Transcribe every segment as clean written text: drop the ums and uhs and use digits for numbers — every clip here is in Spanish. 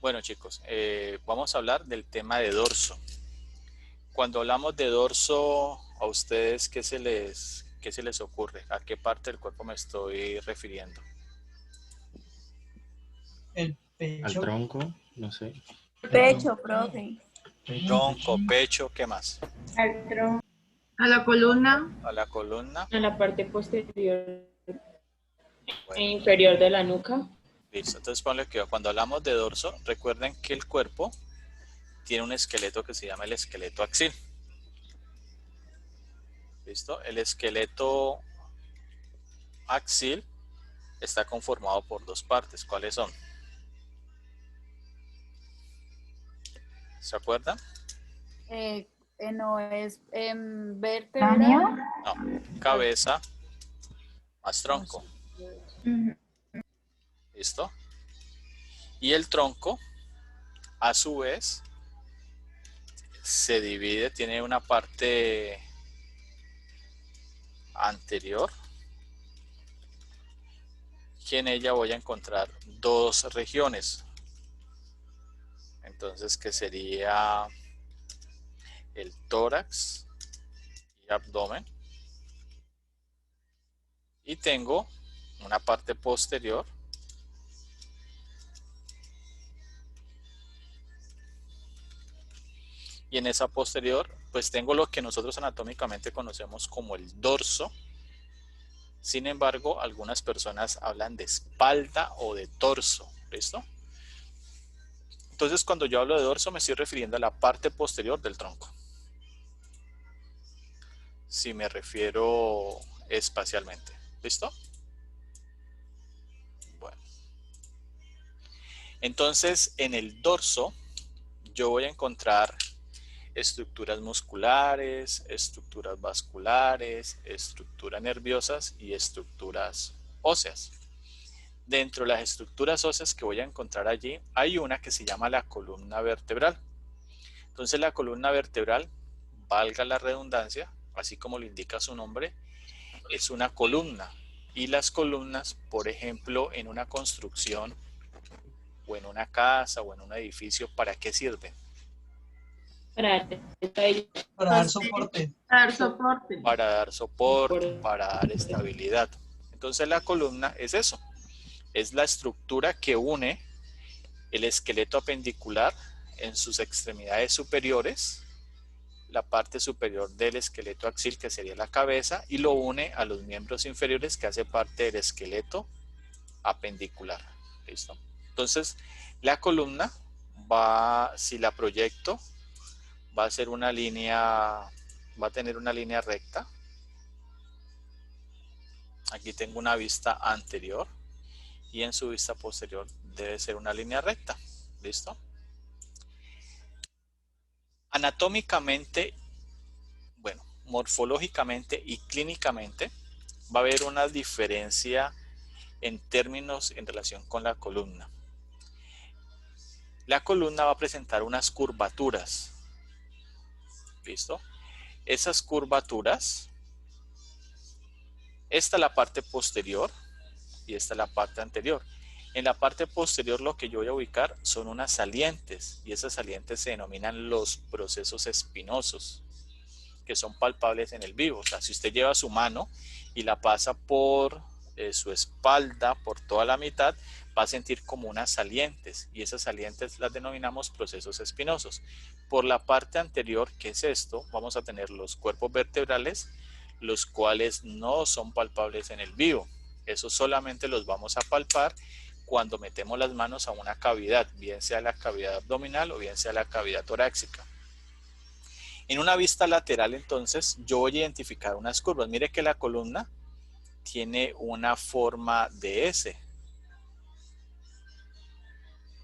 Bueno, chicos, vamos a hablar del tema de dorso. Cuando hablamos de dorso, ¿a ustedes qué se les ocurre? ¿A qué parte del cuerpo me estoy refiriendo? El Al pecho, tronco, no sé. el tronco, Pecho, profe. Tronco, pecho, ¿qué más? Al tronco. A la columna, A la columna. A la parte posterior e Bueno, inferior de la nuca. listo. Entonces, ponle que cuando hablamos de dorso, recuerden que el cuerpo tiene un esqueleto que se llama el esqueleto axil. ¿Listo? El esqueleto axil está conformado por dos partes. ¿Cuáles son? ¿Se acuerdan? No es vértebra. No. Cabeza más tronco. ¿Listo? Y el tronco, a su vez, se divide, tiene una parte anterior, que en ella voy a encontrar dos regiones. Entonces, que sería el tórax y abdomen. Y tengo una parte posterior y en esa posterior pues tengo lo que nosotros anatómicamente conocemos como el dorso. Sin embargo, algunas personas hablan de espalda o de torso. ¿Listo? Entonces, cuando yo hablo de dorso me estoy refiriendo a la parte posterior del tronco. Si me refiero espacialmente. ¿Listo? Bueno. Entonces, en el dorso yo voy a encontrar estructuras musculares, estructuras vasculares, estructuras nerviosas y estructuras óseas. Dentro de las estructuras óseas que voy a encontrar allí, hay una que se llama la columna vertebral. Entonces la columna vertebral, valga la redundancia, así como lo indica su nombre, es una columna. Y las columnas, por ejemplo, en una construcción o en una casa o en un edificio, ¿para qué sirven? Para dar soporte. dar soporte. Para dar soporte, para dar estabilidad. Entonces la columna es eso, es la estructura que une el esqueleto apendicular en sus extremidades superiores, la parte superior del esqueleto axil, que sería la cabeza, y lo une a los miembros inferiores, que hace parte del esqueleto apendicular. ¿Listo? Entonces la columna va, si la proyecto, va a ser una línea, va a tener una línea recta. Aquí tengo una vista anterior y en su vista posterior debe ser una línea recta. ¿Listo? Anatómicamente, bueno, morfológicamente y clínicamente va a haber una diferencia en términos en relación con la columna. La columna va a presentar unas curvaturas. ¿Listo? Esas curvaturas, esta es la parte posterior y esta es la parte anterior. En la parte posterior lo que yo voy a ubicar son unas salientes, y esas salientes se denominan los procesos espinosos, que son palpables en el vivo. O sea, si usted lleva su mano y la pasa por su espalda, por toda la mitad, va a sentir como unas salientes, y esas salientes las denominamos procesos espinosos. Por la parte anterior, que es esto, vamos a tener los cuerpos vertebrales, los cuales no son palpables en el vivo. Eso solamente los vamos a palpar cuando metemos las manos a una cavidad, bien sea la cavidad abdominal o bien sea la cavidad torácica. En una vista lateral, entonces, yo voy a identificar unas curvas. Mire que la columna tiene una forma de S.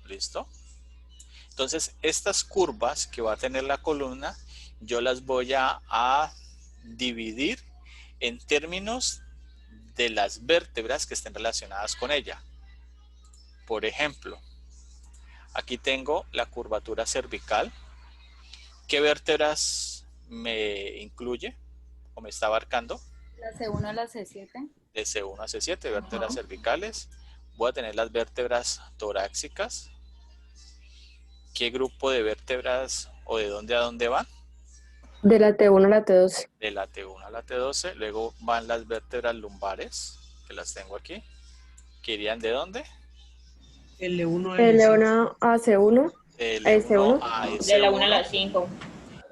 ¿Listo? Entonces, estas curvas que va a tener la columna, yo las voy a dividir en términos de las vértebras que estén relacionadas con ella. Por ejemplo, aquí tengo la curvatura cervical. ¿Qué vértebras me incluye o me está abarcando? La C1 a la C7. De C1 a C7, vértebras cervicales. Voy a tener las vértebras torácicas. qué grupo de vértebras o de dónde a dónde van? De la T1 a la T12. De la T1 a la T12. Luego van las vértebras lumbares, que las tengo aquí, que irían ¿de dónde? L1 L1 a C1. L1 a De la 1 a la S1. 5.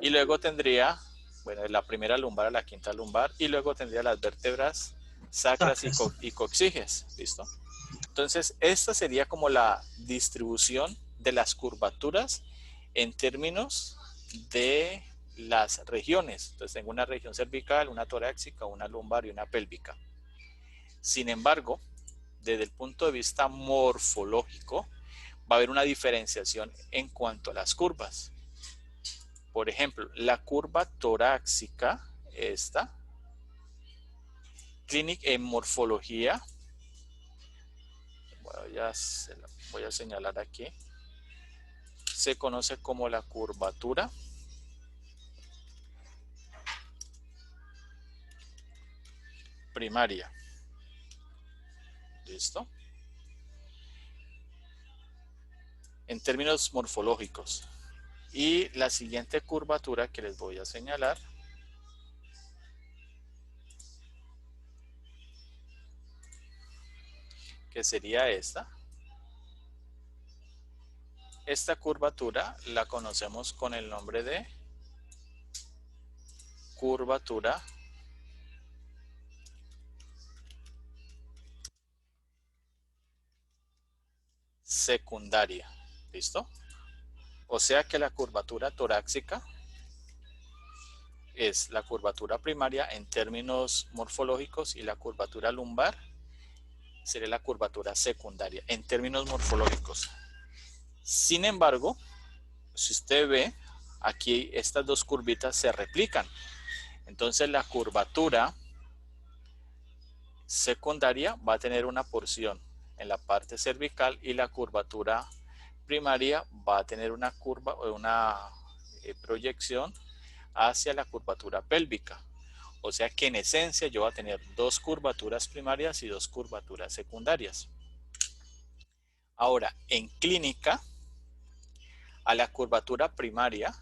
Y luego tendría, bueno, de la primera lumbar a la quinta lumbar. Y luego tendría las vértebras sacras y coxígeas. ¿Listo? Entonces, esta sería como la distribución de las curvaturas en términos de las regiones. Entonces, tengo una región cervical, una torácica, una lumbar y una pélvica. Sin embargo, desde el punto de vista morfológico, va a haber una diferenciación en cuanto a las curvas. Por ejemplo, la curva torácica, esta, en morfología, voy a señalar aquí, se conoce como la curvatura primaria. ¿Listo? En términos morfológicos. Y la siguiente curvatura que les voy a señalar que sería esta. Esta curvatura la conocemos con el nombre de curvatura secundaria. ¿Listo? O sea que la curvatura torácica es la curvatura primaria en términos morfológicos y la curvatura lumbar sería la curvatura secundaria en términos morfológicos. Sin embargo, si usted ve, aquí estas dos curvitas se replican. Entonces la curvatura secundaria va a tener una porción en la parte cervical y la curvatura primaria va a tener una curva o una proyección hacia la curvatura pélvica. O sea que en esencia yo voy a tener dos curvaturas primarias y dos curvaturas secundarias. Ahora, en clínica, a la curvatura primaria,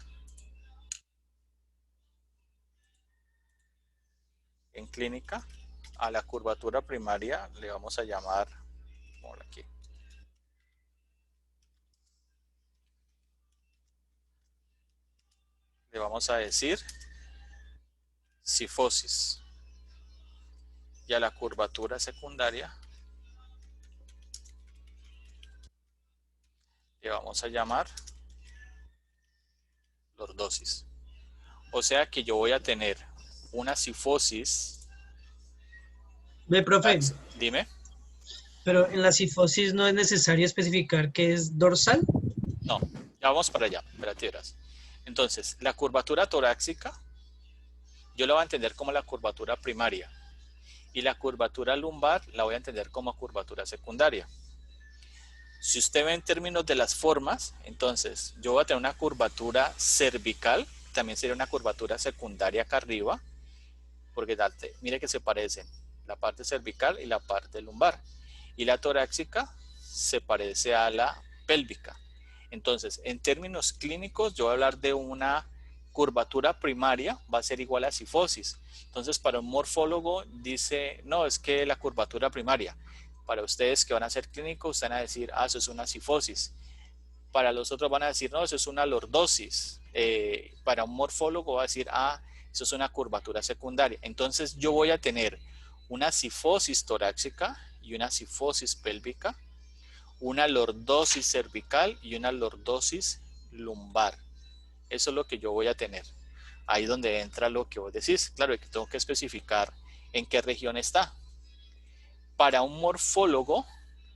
a la curvatura primaria le vamos a llamar, por aquí, le vamos a decir cifosis. Y a la curvatura secundaria le vamos a llamar lordosis. O sea que yo voy a tener una cifosis. Ve, profe, Dime. pero en la cifosis no es necesario especificar que es dorsal. No, ya vamos para allá, espérate, verás. Entonces, la curvatura torácica, yo la voy a entender como la curvatura primaria. Y la curvatura lumbar la voy a entender como curvatura secundaria. Si usted ve en términos de las formas, entonces yo voy a tener una curvatura cervical, también sería una curvatura secundaria acá arriba, porque mire que se parecen la parte cervical y la parte lumbar. Y la torácica se parece a la pélvica. Entonces, en términos clínicos, yo voy a hablar de una curvatura primaria, va a ser igual a cifosis. Entonces, para un morfólogo dice, no, es que la curvatura primaria. Para ustedes que van a ser clínicos, van a decir, ah, eso es una cifosis. Para los otros van a decir, no, eso es una lordosis. Para un morfólogo va a decir, ah, eso es una curvatura secundaria. Entonces, yo voy a tener una cifosis torácica y una cifosis pélvica, una lordosis cervical y una lordosis lumbar. Eso es lo que yo voy a tener. Ahí donde entra lo que vos decís. Claro, que tengo que especificar en qué región está. Para un morfólogo,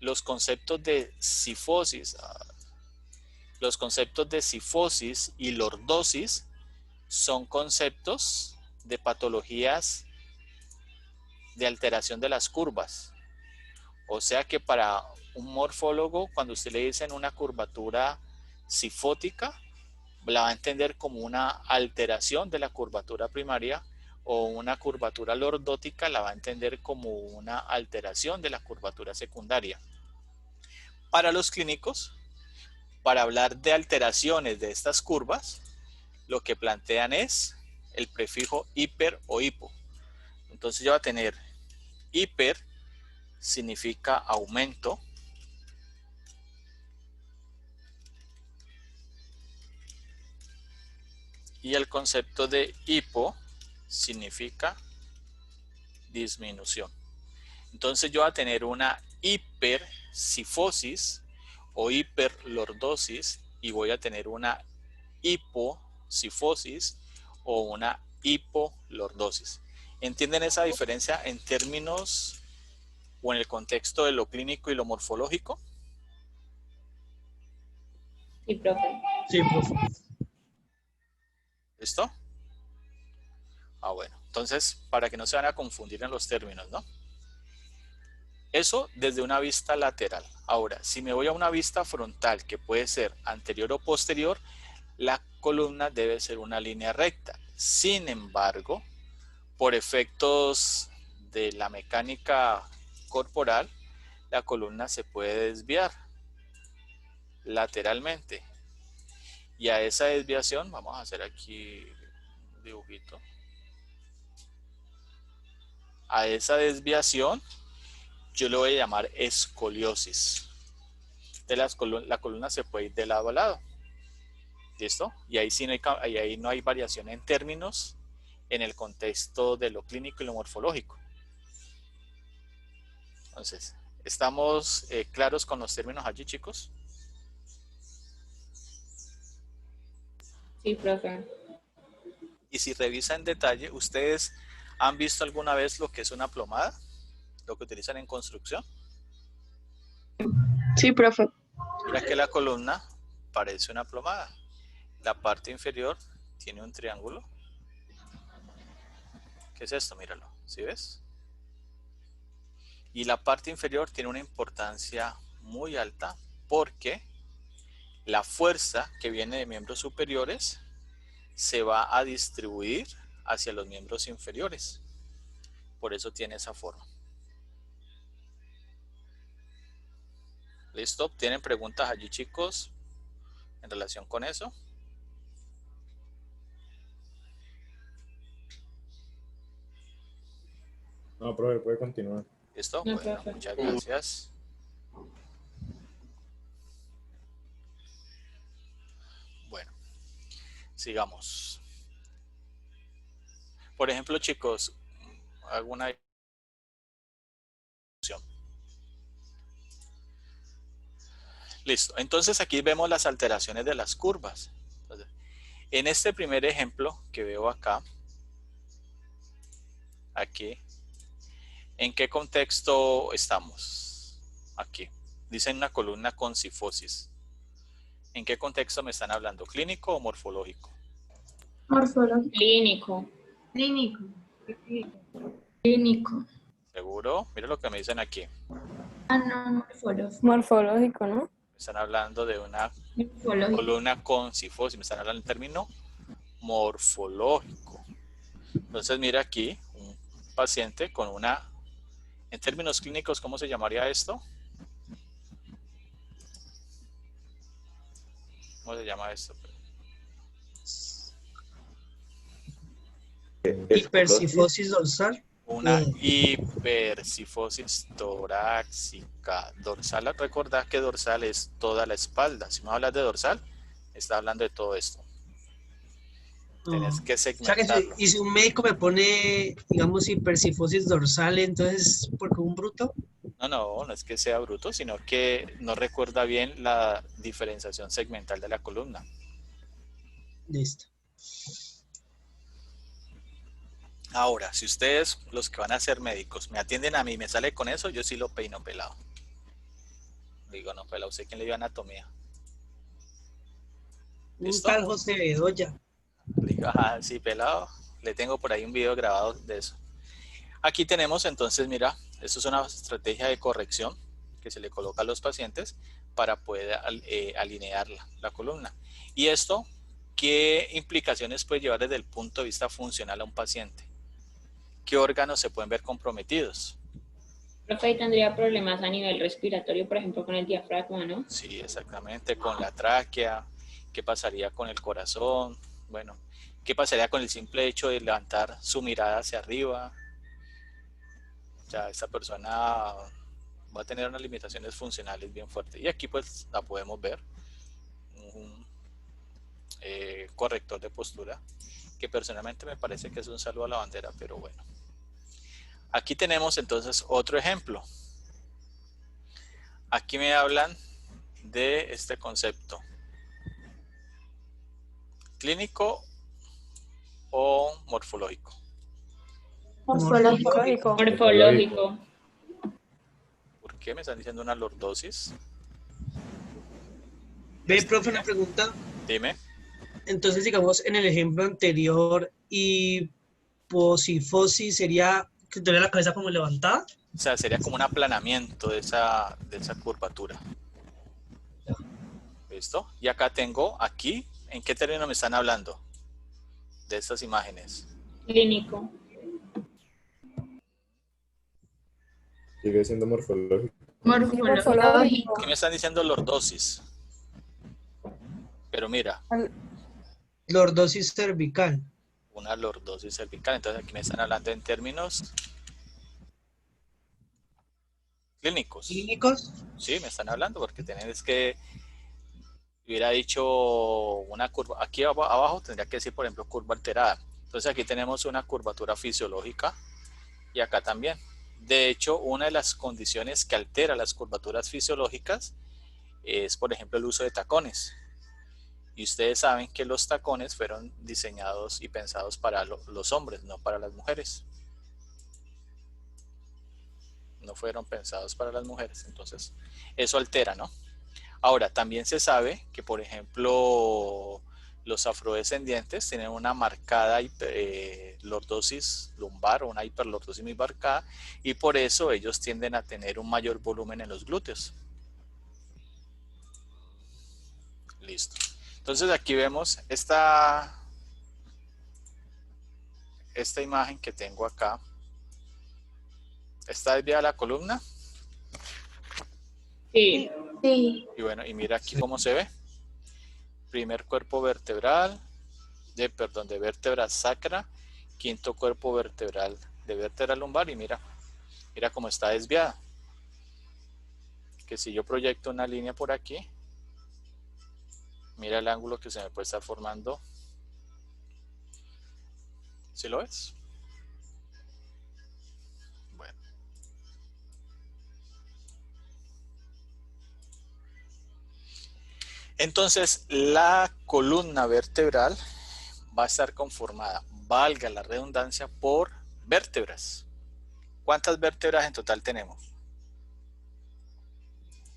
los conceptos de cifosis y lordosis son conceptos de patologías de alteración de las curvas. O sea que para un morfólogo, cuando usted le dicen una curvatura cifótica, la va a entender como una alteración de la curvatura primaria, o una curvatura lordótica la va a entender como una alteración de la curvatura secundaria. Para los clínicos, para hablar de alteraciones de estas curvas, lo que plantean es el prefijo hiper o hipo. Entonces yo voy a tener hiper significa aumento. Y el concepto de hipo significa disminución. Entonces yo voy a tener una hipercifosis o hiperlordosis y voy a tener una hipocifosis o una hipolordosis. ¿Entienden esa diferencia en términos o en el contexto de lo clínico y lo morfológico? Sí, profe. Sí, profe. ¿Listo? Ah, bueno. Entonces, para que no se van a confundir en los términos, ¿no? Eso desde una vista lateral. Ahora, si me voy a una vista frontal, que puede ser anterior o posterior, la columna debe ser una línea recta. Sin embargo, por efectos de la mecánica corporal, la columna se puede desviar lateralmente. Y a esa desviación, vamos a hacer aquí un dibujito. A esa desviación yo le voy a llamar escoliosis. La columna se puede ir de lado a lado. ¿Listo? Y ahí sí ahí no hay variación en términos en el contexto de lo clínico y lo morfológico. Entonces, ¿estamos claros con los términos allí, chicos? Sí, profe. Y si revisa en detalle, ¿ustedes han visto alguna vez lo que es una plomada? Lo que utilizan en construcción. Sí, profe. Mira que la columna parece una plomada. La parte inferior tiene un triángulo. ¿Qué es esto? Míralo. ¿Sí ves? Y la parte inferior tiene una importancia muy alta porque la fuerza que viene de miembros superiores se va a distribuir hacia los miembros inferiores. Por eso tiene esa forma. ¿Listo? ¿Tienen preguntas allí, chicos, en relación con eso? No, profe, puede continuar. ¿Listo? No, Bueno, profe. muchas gracias. Bueno, sigamos. Por ejemplo, chicos, hago una discusión. Listo. Entonces aquí vemos las alteraciones de las curvas. Entonces, en este primer ejemplo que veo acá, aquí, ¿en qué contexto estamos? Aquí. Dicen una columna con cifosis. ¿En qué contexto me están hablando? ¿Clínico o morfológico? Morfológico. Clínico. Clínico. Clínico. ¿Seguro? Mira lo que me dicen aquí. Ah, no, morfológico. Morfológico, ¿no? Me están hablando de una Morfológico. columna con cifosis. Me están hablando en término morfológico. Entonces mira aquí un paciente con una, en términos clínicos, ¿cómo se llamaría esto? ¿Cómo se llama esto? Hipercifosis dorsal. Una hipercifosis torácica dorsal. Recordad que dorsal es toda la espalda. Si me hablas de dorsal, está hablando de todo esto. Tienes que O sea que segmentarlo. y si un médico me pone, digamos, hipercifosis dorsal, entonces, ¿porque un bruto? No es que sea bruto, sino que no recuerda bien la diferenciación segmental de la columna. Listo. Ahora, si ustedes, los que van a ser médicos, me atienden a mí y me sale con eso, yo sí lo peino pelado. Digo, no, pelado, ¿usted quién le dio anatomía? Un ¿Listo? tal José Bedoya. Digo, ajá, sí, pelado. Le tengo por ahí un video grabado de eso. Aquí tenemos entonces, mira, esto es una estrategia de corrección que se le coloca a los pacientes para poder alinear la columna. Y esto, ¿qué implicaciones puede llevar desde el punto de vista funcional a un paciente? ¿Qué órganos se pueden ver comprometidos? Profe, ahí tendría problemas a nivel respiratorio, por ejemplo, con el diafragma, ¿no? Sí, exactamente, con la tráquea. ¿Qué pasaría con el corazón? Bueno, ¿qué pasaría con el simple hecho de levantar su mirada hacia arriba? O sea, esta persona va a tener unas limitaciones funcionales bien fuertes. Y aquí pues la podemos ver. Un corrector de postura, que personalmente me parece que es un saludo a la bandera, pero bueno. Aquí tenemos entonces otro ejemplo. Aquí me hablan de este concepto. ¿Clínico o morfológico? Morfológico. Morfológico. ¿Por qué me están diciendo una lordosis? Ve, profe, una pregunta. Dime. Entonces, digamos, en el ejemplo anterior, hiposifosis sería que tuviera la cabeza como levantada. O sea, sería como un aplanamiento de esa curvatura. ¿Listo? Y acá tengo, aquí, ¿en qué término me están hablando? De estas imágenes. Clínico. Sigue siendo morfológico. Morfológico. Aquí me están diciendo lordosis. Pero mira, Lordosis cervical. una lordosis cervical. Entonces aquí me están hablando en términos clínicos. ¿Clínicos? Sí, me están hablando porque es que hubiera dicho una curva. Aquí abajo tendría que decir, por ejemplo, curva alterada. Entonces aquí tenemos una curvatura fisiológica y acá también. De hecho, una de las condiciones que altera las curvaturas fisiológicas es, por ejemplo, el uso de tacones. Y ustedes saben que los tacones fueron diseñados y pensados para los hombres, no para las mujeres. No fueron pensados para las mujeres. Entonces, eso altera, ¿no? Ahora, también se sabe que, por ejemplo, los afrodescendientes tienen una marcada lordosis lumbar o una hiperlordosis muy marcada y por eso ellos tienden a tener un mayor volumen en los glúteos. Listo. Entonces aquí vemos esta imagen que tengo acá. ¿Está desviada la columna? Sí. Sí. Y bueno, y mira aquí cómo se ve. Primer cuerpo vertebral, de vértebra sacra, quinto cuerpo vertebral de vértebra lumbar y mira cómo está desviada. Que si yo proyecto una línea por aquí, mira el ángulo que se me puede estar formando. ¿Sí lo ves? Bueno. Entonces, la columna vertebral va a estar conformada, valga la redundancia, por vértebras. ¿Cuántas vértebras en total tenemos?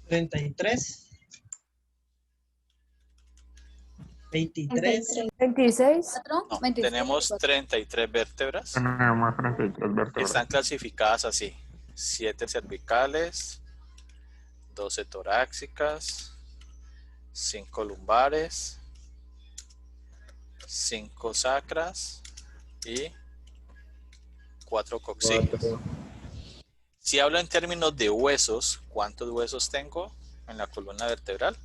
33. 23. 26. No, 26, tenemos 24. 33 vértebras Tenemos 33 que vértebras. están clasificadas así. 7 cervicales, 12 torácicas, 5 lumbares, 5 sacras y 4 coxígeos. Si hablo en términos de huesos, ¿cuántos huesos tengo en la columna vertebral?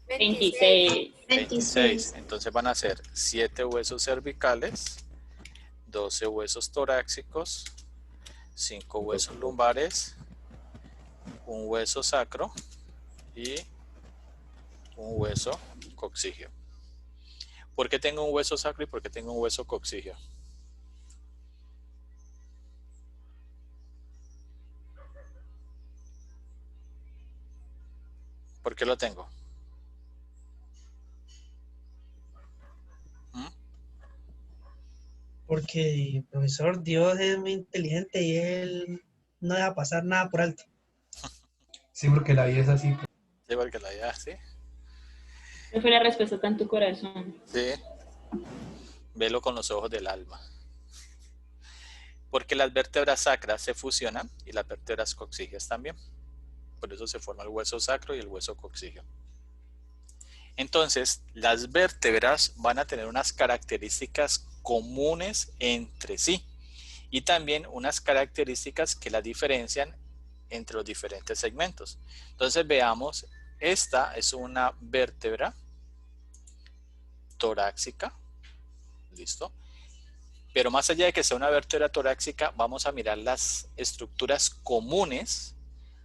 26. 26. Entonces van a ser 7 huesos cervicales, 12 huesos torácicos, 5 huesos lumbares, un hueso sacro y un hueso coxígeo. ¿Por qué tengo un hueso sacro y por qué tengo un hueso coxígeo? ¿Por qué lo tengo? Porque el profesor Dios es muy inteligente y él no deja pasar nada por alto. Sí, porque la vida es así. Sí, porque la idea, sí. No fue la respuesta está en tu corazón. Sí. Velo con los ojos del alma. Porque las vértebras sacras se fusionan y las vértebras coxígeas también. Por eso se forma el hueso sacro y el hueso coxígeo. Entonces, las vértebras van a tener unas características comunes entre sí y también unas características que las diferencian entre los diferentes segmentos. Entonces veamos, esta es una vértebra torácica, listo. Pero más allá de que sea una vértebra torácica, vamos a mirar las estructuras comunes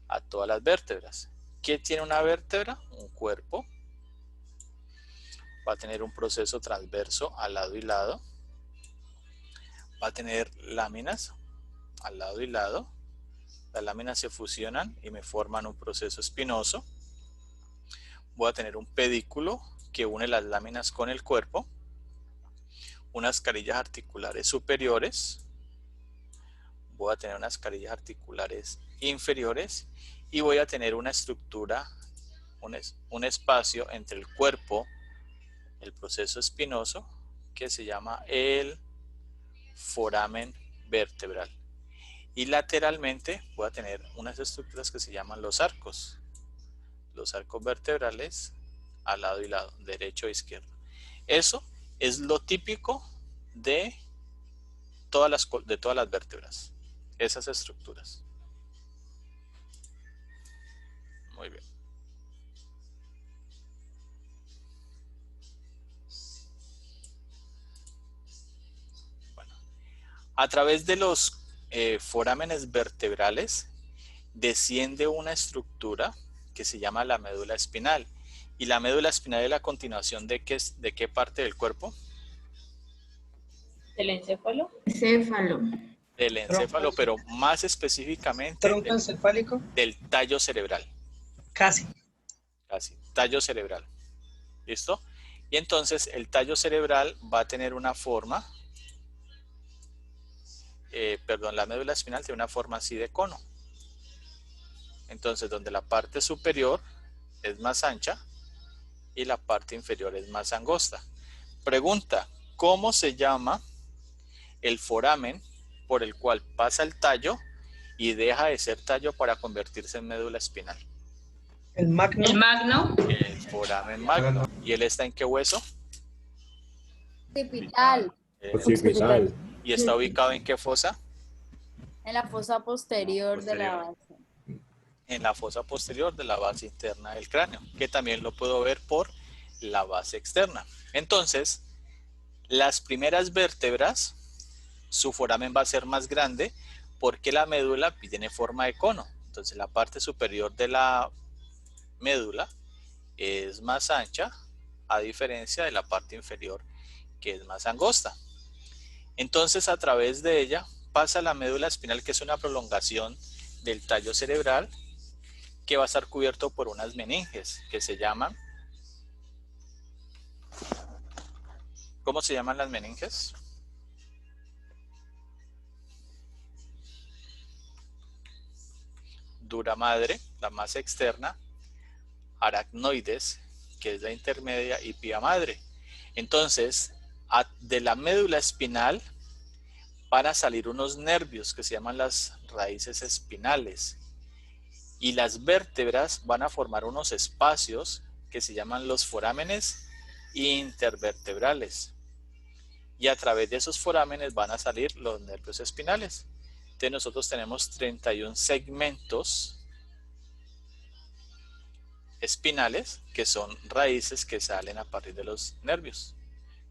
a todas las vértebras. ¿Qué tiene una vértebra? Un cuerpo. Va a tener un proceso transverso al lado y lado. Va a tener láminas al lado y lado. Las láminas se fusionan y me forman un proceso espinoso. Voy a tener un pedículo que une las láminas con el cuerpo. Unas carillas articulares superiores. Voy a tener unas carillas articulares inferiores. Y voy a tener una estructura, un espacio entre el cuerpo, el proceso espinoso, que se llama el foramen vertebral. Y lateralmente voy a tener unas estructuras que se llaman los arcos vertebrales al lado y lado, derecho e izquierdo. Eso es lo típico de todas las vértebras, esas estructuras. Muy bien. Bueno, a través de los forámenes vertebrales desciende una estructura que se llama la médula espinal. ¿Y la médula espinal es la continuación de qué parte del cuerpo? ¿El encéfalo? Encéfalo. Del encéfalo, pero más específicamente ¿Tronco encefálico? del tallo cerebral. Casi. Casi, tallo cerebral. ¿Listo? Y entonces el tallo cerebral va a tener una forma, la médula espinal tiene una forma así de cono. Entonces, donde la parte superior es más ancha y la parte inferior es más angosta. Pregunta, ¿cómo se llama el foramen por el cual pasa el tallo y deja de ser tallo para convertirse en médula espinal? El magno. El magno. El foramen magno. ¿Y él está en qué hueso? Occipital. Occipital. ¿Y está ubicado en qué fosa? En la fosa posterior de la base. En la fosa posterior de la base interna del cráneo, que también lo puedo ver por la base externa. Entonces, las primeras vértebras, su foramen va a ser más grande porque la médula tiene forma de cono. Entonces, la parte superior de la médula es más ancha, a diferencia de la parte inferior, que es más angosta. Entonces, a través de ella pasa la médula espinal, que es una prolongación del tallo cerebral, que va a estar cubierto por unas meninges que se llaman, ¿cómo se llaman las meninges? Dura madre, la más externa, aracnoides, que es la intermedia, y pía madre. Entonces, de la médula espinal van a salir unos nervios que se llaman las raíces espinales. Y las vértebras van a formar unos espacios que se llaman los forámenes intervertebrales. Y a través de esos forámenes van a salir los nervios espinales. Entonces nosotros tenemos 31 segmentos espinales, que son raíces que salen a partir de los nervios,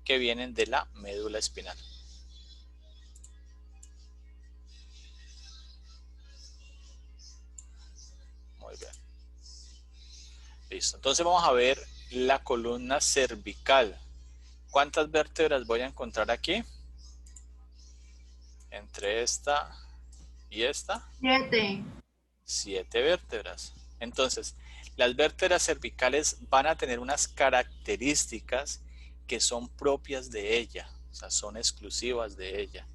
que vienen de la médula espinal. Muy bien. Listo. Entonces vamos a ver la columna cervical. ¿Cuántas vértebras voy a encontrar aquí? Entre esta y esta. 7. 7 vértebras. Entonces, las vértebras cervicales van a tener unas características que son propias de ella, o sea, son exclusivas de ella.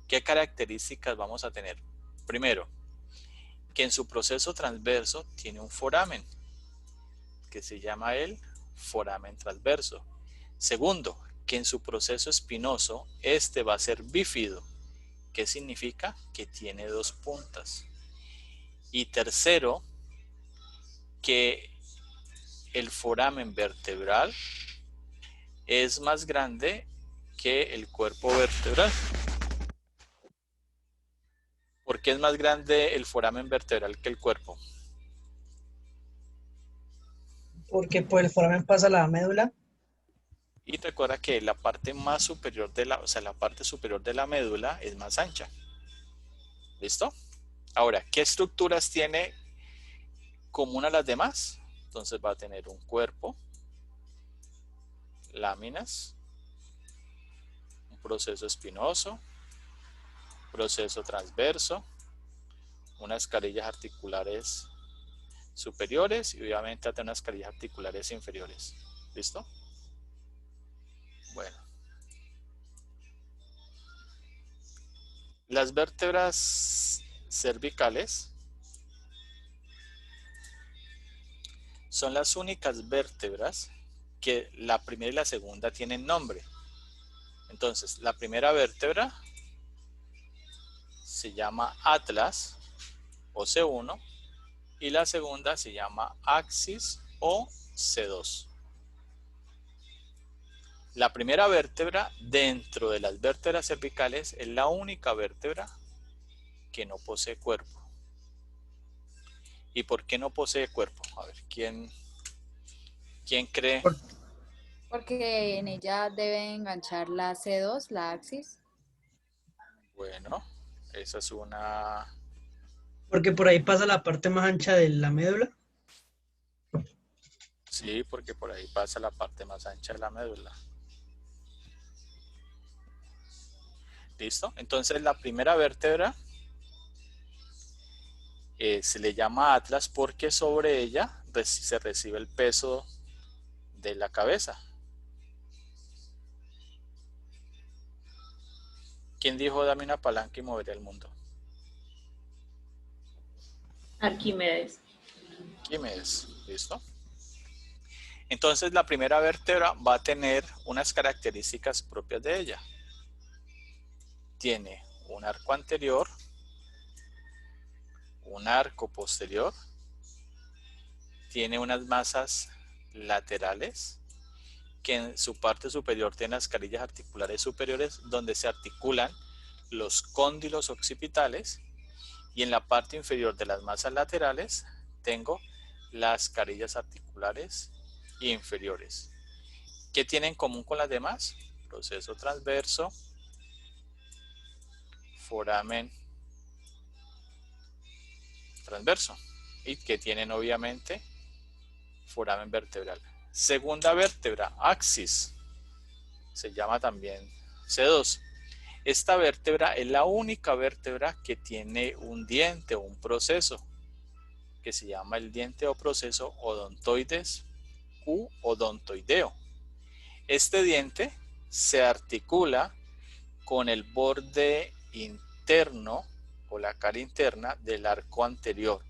¿Qué características vamos a tener? Primero, que en su proceso transverso tiene un foramen, que se llama el foramen transverso. Segundo, que en su proceso espinoso, este va a ser bífido. ¿Qué significa? Que tiene 2 puntas. Y tercero, que el foramen vertebral es más grande que el cuerpo vertebral. ¿Por ¿Por qué es más grande el foramen vertebral que el cuerpo? Porque por el foramen pasa la médula. Y recuerda que la parte más superior de la parte superior de la médula es más ancha. ¿Listo? Ahora, ¿qué estructuras tiene común a las demás? Entonces va a tener un cuerpo, láminas, un proceso espinoso, proceso transverso, unas carillas articulares superiores y obviamente hasta unas carillas articulares inferiores. ¿Listo? Bueno. Las vértebras cervicales son las únicas vértebras que la primera y la segunda tienen nombre. Entonces, la primera vértebra se llama atlas o C1 y la segunda se llama axis o C2. La primera vértebra dentro de las vértebras cervicales es la única vértebra que no posee cuerpo. ¿Y por qué no posee cuerpo? A ver, ¿quién cree? Porque en ella debe enganchar la C2, la axis. Bueno, esa es una... Porque por ahí pasa la parte más ancha de la médula. Sí, porque por ahí pasa la parte más ancha de la médula. ¿Listo? Entonces la primera vértebra se le llama atlas porque sobre ella se recibe el peso de la cabeza. ¿Quién dijo dame una palanca y moveré el mundo? Arquímedes. Arquímedes, ¿listo? Entonces la primera vértebra va a tener unas características propias de ella. Tiene un arco anterior, un arco posterior, tiene unas masas laterales que en su parte superior tiene las carillas articulares superiores donde se articulan los cóndilos occipitales y en la parte inferior de las masas laterales tengo las carillas articulares inferiores. ¿Qué tienen en común con las demás? Proceso transverso, foramen transverso y que tienen obviamente foramen vertebral. Segunda vértebra, axis, se llama también C2. Esta vértebra es la única vértebra que tiene un diente o un proceso que se llama el diente o proceso odontoides u odontoideo. Este diente se articula con el borde interno o la cara interna del arco anterior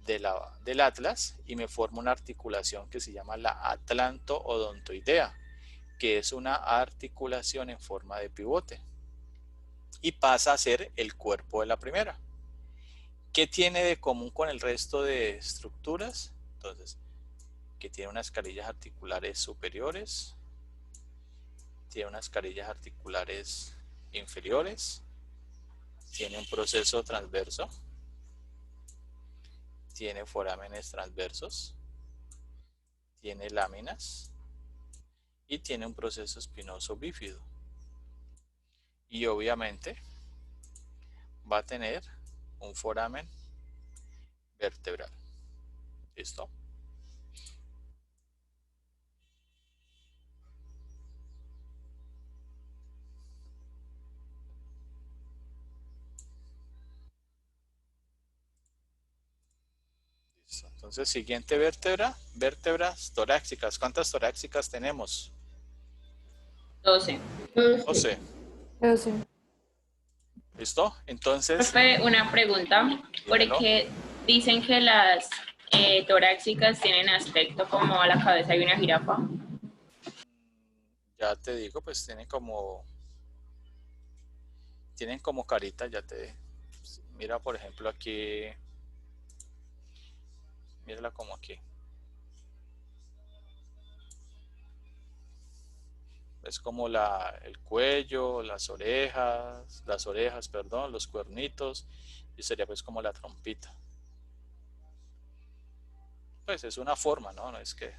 del atlas y me forma una articulación que se llama la atlanto-odontoidea, que es una articulación en forma de pivote y pasa a ser el cuerpo de la primera. ¿Qué tiene de común con el resto de estructuras? Entonces, que tiene unas carillas articulares superiores, tiene unas carillas articulares inferiores, tiene un proceso transverso, tiene forámenes transversos, tiene láminas y tiene un proceso espinoso bífido. Y obviamente va a tener un foramen vertebral. ¿Listo? Entonces, siguiente vértebra, vértebras torácicas. ¿Cuántas torácicas tenemos? 12. 12. Pero sí. ¿Listo? Entonces, Profe, una pregunta. ¿Por dímelo. qué dicen que las torácicas tienen aspecto como a la cabeza de una jirafa? Ya te digo, pues tienen como carita, ya te... Mira, por ejemplo, aquí... Mírala como aquí. Es como el cuello, las orejas, perdón, los cuernitos, y sería pues como la trompita. Pues es una forma, ¿no? No es que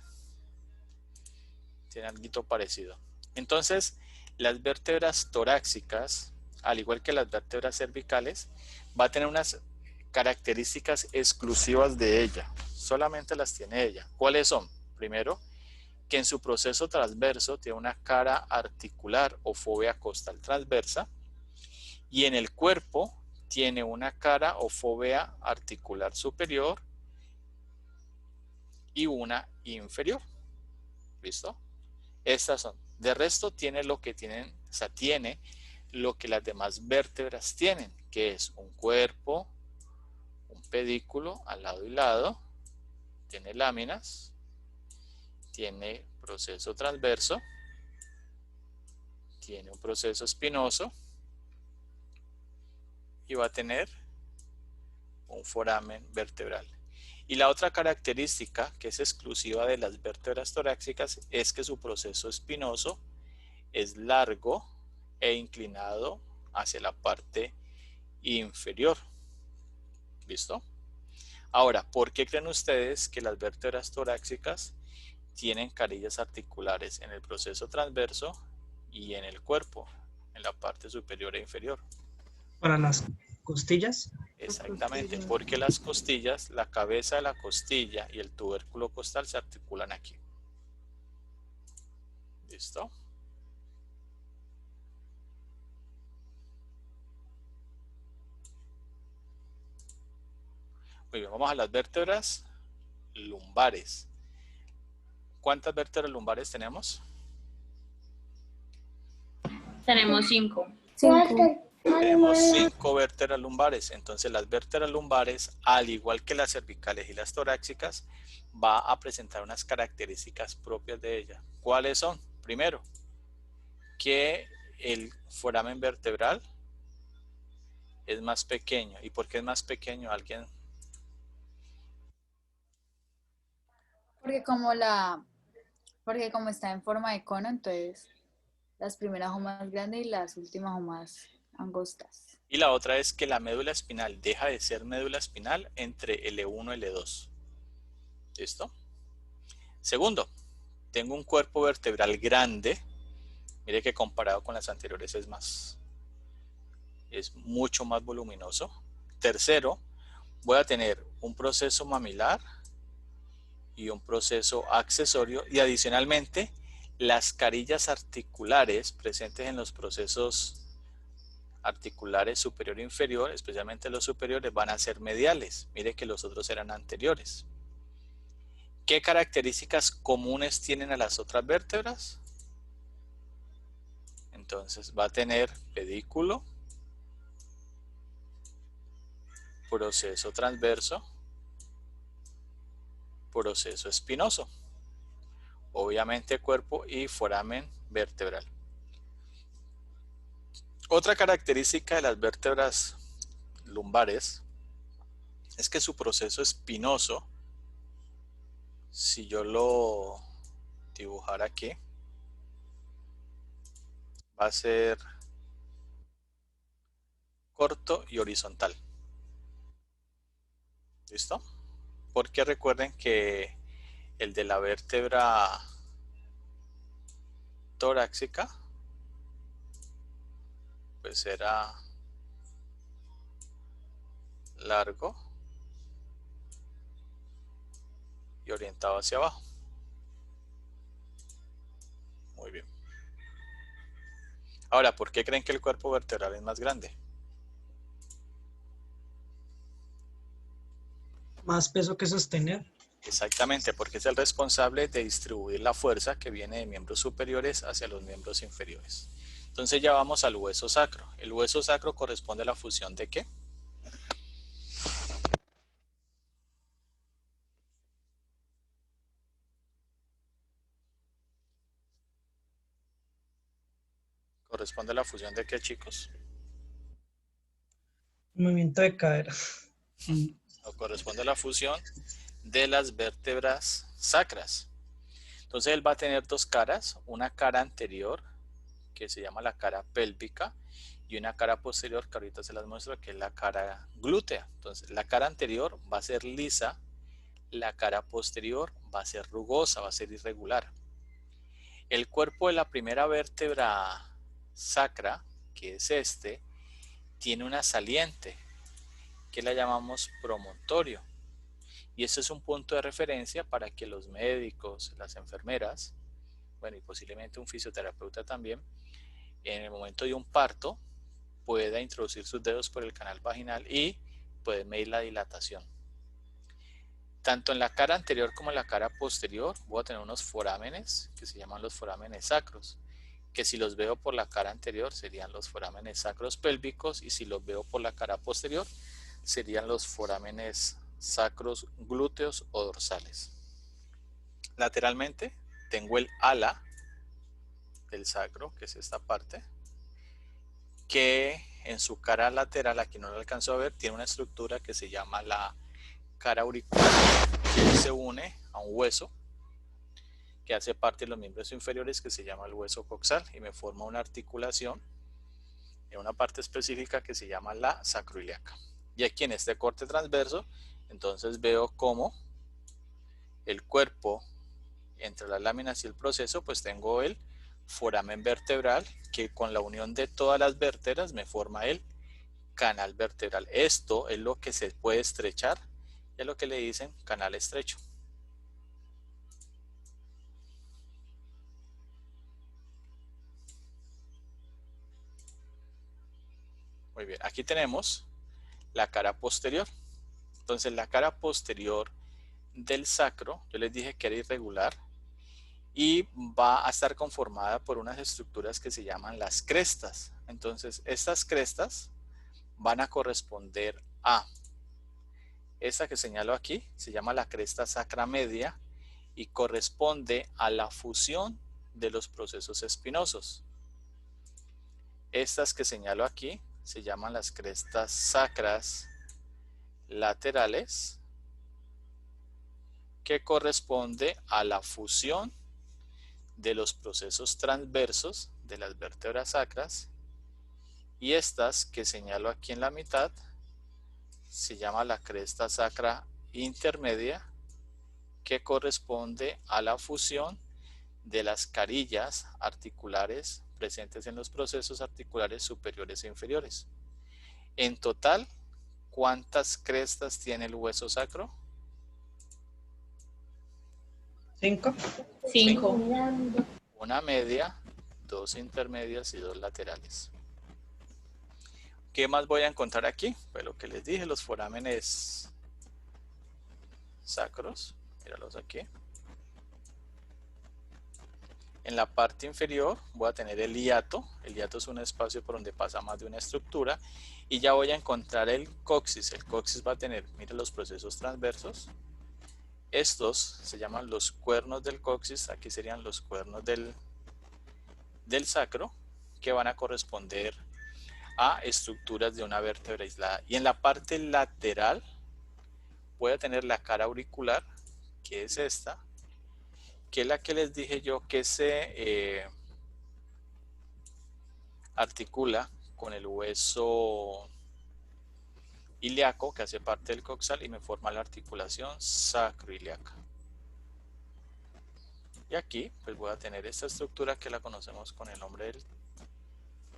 tiene algo parecido. Entonces, las vértebras torácicas, al igual que las vértebras cervicales, va a tener unas características exclusivas de ella. Solamente las tiene ella. ¿Cuáles son? Primero, que en su proceso transverso tiene una cara articular o fóvea costal transversa, y en el cuerpo tiene una cara o fóvea articular superior y una inferior. ¿Listo? Estas son. De resto tiene lo que tienen, o sea, tiene lo que las demás vértebras tienen, que es un cuerpo, un pedículo al lado y lado, tiene láminas, tiene proceso transverso, tiene un proceso espinoso y va a tener un foramen vertebral. Y la otra característica que es exclusiva de las vértebras torácicas es que su proceso espinoso es largo e inclinado hacia la parte inferior. ¿Listo? Ahora, ¿por qué creen ustedes que las vértebras torácicas tienen carillas articulares en el proceso transverso y en el cuerpo, en la parte superior e inferior? Para las costillas. Exactamente, porque las costillas, la cabeza de la costilla y el tubérculo costal se articulan aquí. ¿Listo? Muy bien, vamos a las vértebras lumbares. ¿Cuántas vértebras lumbares tenemos? Tenemos 5. 5. Tenemos 5 vértebras lumbares. Entonces las vértebras lumbares, al igual que las cervicales y las torácicas, va a presentar unas características propias de ella. ¿Cuáles son? Primero, que el foramen vertebral es más pequeño. ¿Y por qué es más pequeño? ¿Alguien? Porque como está en forma de cono, entonces las primeras son más grandes y las últimas son más angostas. Y la otra es que la médula espinal deja de ser médula espinal entre L1 y L2. ¿Listo? Segundo, tengo un cuerpo vertebral grande. Mire que comparado con las anteriores es mucho más voluminoso. Tercero, voy a tener un proceso mamilar y un proceso accesorio, y adicionalmente las carillas articulares presentes en los procesos articulares superior e inferior, especialmente los superiores, van a ser mediales. Mire que los otros eran anteriores. ¿Qué características comunes tienen a las otras vértebras? Entonces va a tener pedículo, proceso transverso, proceso espinoso, obviamente cuerpo y foramen vertebral. Otra característica de las vértebras lumbares es que su proceso espinoso, si yo lo dibujara aquí, va a ser corto y horizontal. ¿Listo? Porque recuerden que el de la vértebra torácica pues era largo y orientado hacia abajo. Muy bien. Ahora, ¿por qué creen que el cuerpo vertebral es más grande? Más peso que sostener. Exactamente, porque es el responsable de distribuir la fuerza que viene de miembros superiores hacia los miembros inferiores. Entonces ya vamos al hueso sacro. ¿El hueso sacro corresponde a la fusión de qué? ¿Corresponde a la fusión de qué, chicos? Movimiento de cadera. No, corresponde a la fusión de las vértebras sacras. Entonces él va a tener dos caras, una cara anterior que se llama la cara pélvica, y una cara posterior que ahorita se las muestro, que es la cara glútea. Entonces la cara anterior va a ser lisa, la cara posterior va a ser rugosa, va a ser irregular. El cuerpo de la primera vértebra sacra, que es este, tiene una saliente que la llamamos promontorio, y ese es un punto de referencia para que los médicos, las enfermeras, bueno, y posiblemente un fisioterapeuta también, en el momento de un parto pueda introducir sus dedos por el canal vaginal y puede medir la dilatación. Tanto en la cara anterior como en la cara posterior voy a tener unos forámenes que se llaman los forámenes sacros, que si los veo por la cara anterior serían los forámenes sacros pélvicos, y si los veo por la cara posterior serían los forámenes sacros glúteos o dorsales. Lateralmente tengo el ala del sacro, que es esta parte, que en su cara lateral, aquí no lo alcanzo a ver, tiene una estructura que se llama la cara auricular, que se une a un hueso que hace parte de los miembros inferiores, que se llama el hueso coxal, y me forma una articulación en una parte específica que se llama la sacroiliaca. Y aquí en este corte transverso, entonces veo cómo el cuerpo, entre las láminas y el proceso, pues tengo el foramen vertebral, que con la unión de todas las vértebras me forma el canal vertebral. Esto es lo que se puede estrechar, y es lo que le dicen canal estrecho. Muy bien, aquí tenemos la cara posterior. Entonces la cara posterior del sacro, yo les dije que era irregular, y va a estar conformada por unas estructuras que se llaman las crestas. Entonces estas crestas van a corresponder a esta que señalo aquí, se llama la cresta sacra media, y corresponde a la fusión de los procesos espinosos. Estas que señalo aquí se llaman las crestas sacras laterales, que corresponde a la fusión de los procesos transversos de las vértebras sacras, y estas que señalo aquí en la mitad se llama la cresta sacra intermedia, que corresponde a la fusión de las carillas articulares presentes en los procesos articulares superiores e inferiores. En total, ¿cuántas crestas tiene el hueso sacro? 5. 5. Una media, 2 intermedias y 2 laterales. ¿Qué más voy a encontrar aquí? Pues lo que les dije, los forámenes sacros. Míralos aquí. En la parte inferior voy a tener el hiato. El hiato es un espacio por donde pasa más de una estructura. Y ya voy a encontrar el coxis. El coxis va a tener, miren, los procesos transversos. Estos se llaman los cuernos del coxis. Aquí serían los cuernos del sacro, que van a corresponder a estructuras de una vértebra aislada. Y en la parte lateral voy a tener la cara auricular, que es esta, que es la que les dije yo que se articula con el hueso ilíaco, que hace parte del coxal, y me forma la articulación sacroiliaca. Y aquí pues voy a tener esta estructura que la conocemos con el nombre del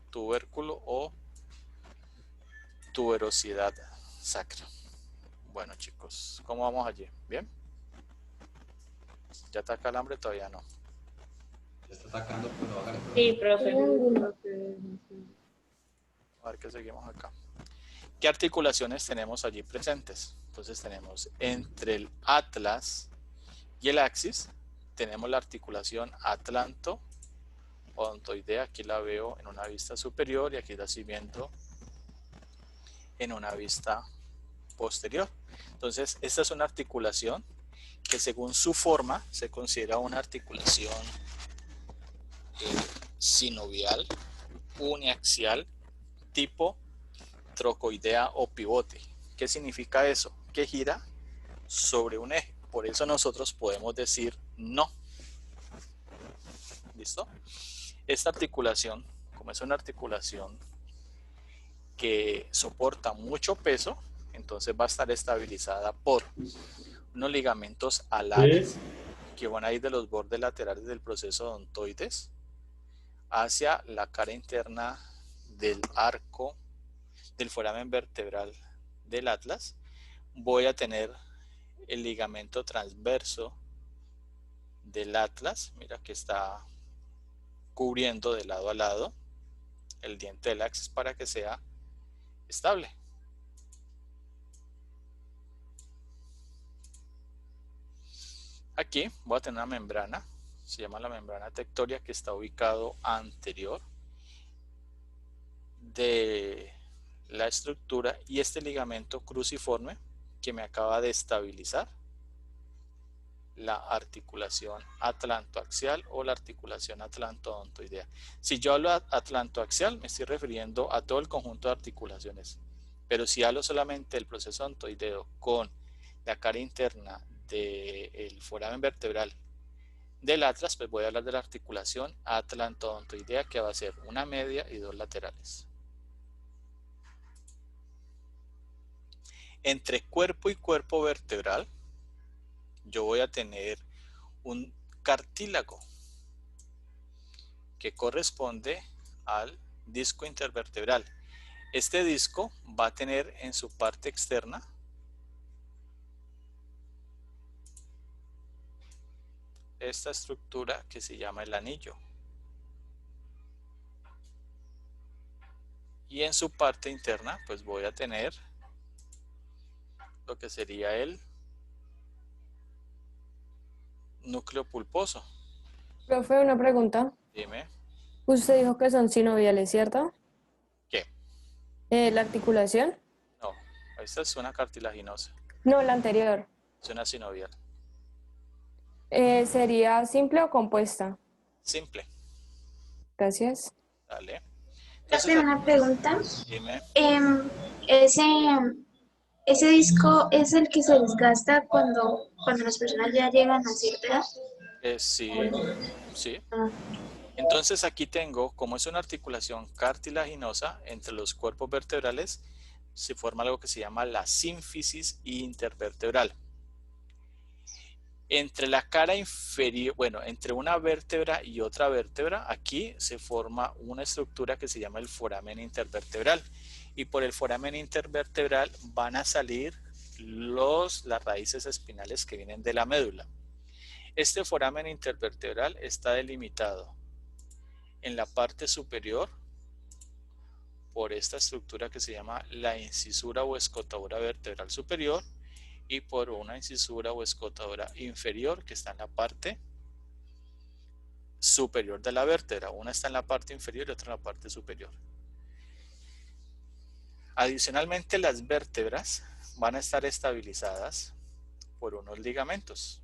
tubérculo o tuberosidad sacra. Bueno, chicos, ¿cómo vamos allí? ¿Bien? ¿Ya ataca el hambre? Todavía no. Ya está atacando, pero bájale. Sí, profe. A ver qué seguimos acá. ¿Qué articulaciones tenemos allí presentes? Entonces tenemos entre el atlas y el axis, tenemos la articulación atlanto-odontoidea. Aquí la veo en una vista superior y aquí la estoy viendo en una vista posterior. Entonces esta es una articulación que según su forma se considera una articulación sinovial, uniaxial, tipo trocoidea o pivote. ¿Qué significa eso? Que gira sobre un eje. Por eso nosotros podemos decir no. ¿Listo? Esta articulación, como es una articulación que soporta mucho peso, entonces va a estar estabilizada por unos ligamentos alares que van a ir de los bordes laterales del proceso odontoides hacia la cara interna del arco del foramen vertebral del atlas. Voy a tener el ligamento transverso del atlas, mira que está cubriendo de lado a lado el diente del axis para que sea estable. Aquí voy a tener una membrana, se llama la membrana tectoria, que está ubicado anterior de la estructura, y este ligamento cruciforme que me acaba de estabilizar la articulación atlantoaxial o la articulación atlantoodontoidea. Si yo hablo atlantoaxial, me estoy refiriendo a todo el conjunto de articulaciones, pero si hablo solamente del proceso odontoideo con la cara interna del foramen vertebral del atlas, pues voy a hablar de la articulación atlantoodontoidea, que va a ser una media y dos laterales. Entre cuerpo y cuerpo vertebral, yo voy a tener un cartílago que corresponde al disco intervertebral. Este disco va a tener en su parte externa esta estructura que se llama el anillo, y en su parte interna pues voy a tener lo que sería el núcleo pulposo. Profe, una pregunta. Dime. Usted dijo que son sinoviales, ¿cierto? ¿Qué? ¿La articulación? No, esta es una cartilaginosa, No, la anterior. es una sinovial. ¿Sería simple o compuesta? Simple. Gracias. Dale. Profe, Entonces, una pregunta. dime. Ese disco es el que se desgasta cuando las personas ya llegan a cierta edad. Sí, sí. Ah, Entonces aquí tengo, como es una articulación cartilaginosa entre los cuerpos vertebrales, se forma algo que se llama la sínfisis intervertebral. Entre la cara inferior, bueno, entre una vértebra y otra vértebra, aquí se forma una estructura que se llama el foramen intervertebral. Y por el foramen intervertebral van a salir las raíces espinales que vienen de la médula. Este foramen intervertebral está delimitado en la parte superior por esta estructura que se llama la incisura o escotadura vertebral superior, y por una incisura o escotadura inferior que está en la parte superior de la vértebra. Una está en la parte inferior y otra en la parte superior. Adicionalmente, las vértebras van a estar estabilizadas por unos ligamentos.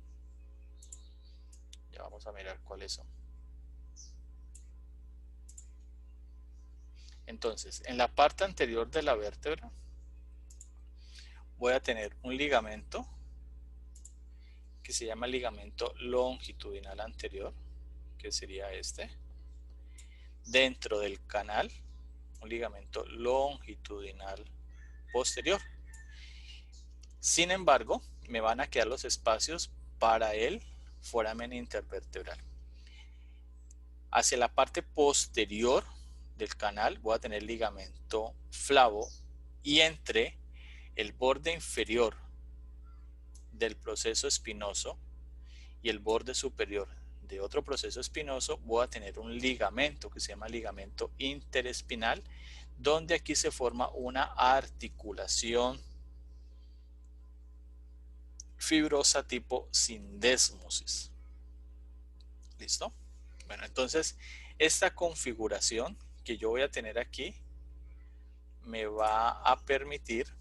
Ya vamos a mirar cuáles son. Entonces, en la parte anterior de la vértebra voy a tener un ligamento que se llama ligamento longitudinal anterior, que sería este. Dentro del canal, un ligamento longitudinal posterior. Sin embargo, me van a quedar los espacios para el foramen intervertebral. Hacia la parte posterior del canal voy a tener ligamento flavo, y entre el borde inferior del proceso espinoso y el borde superior de otro proceso espinoso voy a tener un ligamento que se llama ligamento interespinal, donde aquí se forma una articulación fibrosa tipo sindesmosis. ¿Listo? Bueno, entonces esta configuración que yo voy a tener aquí me va a permitir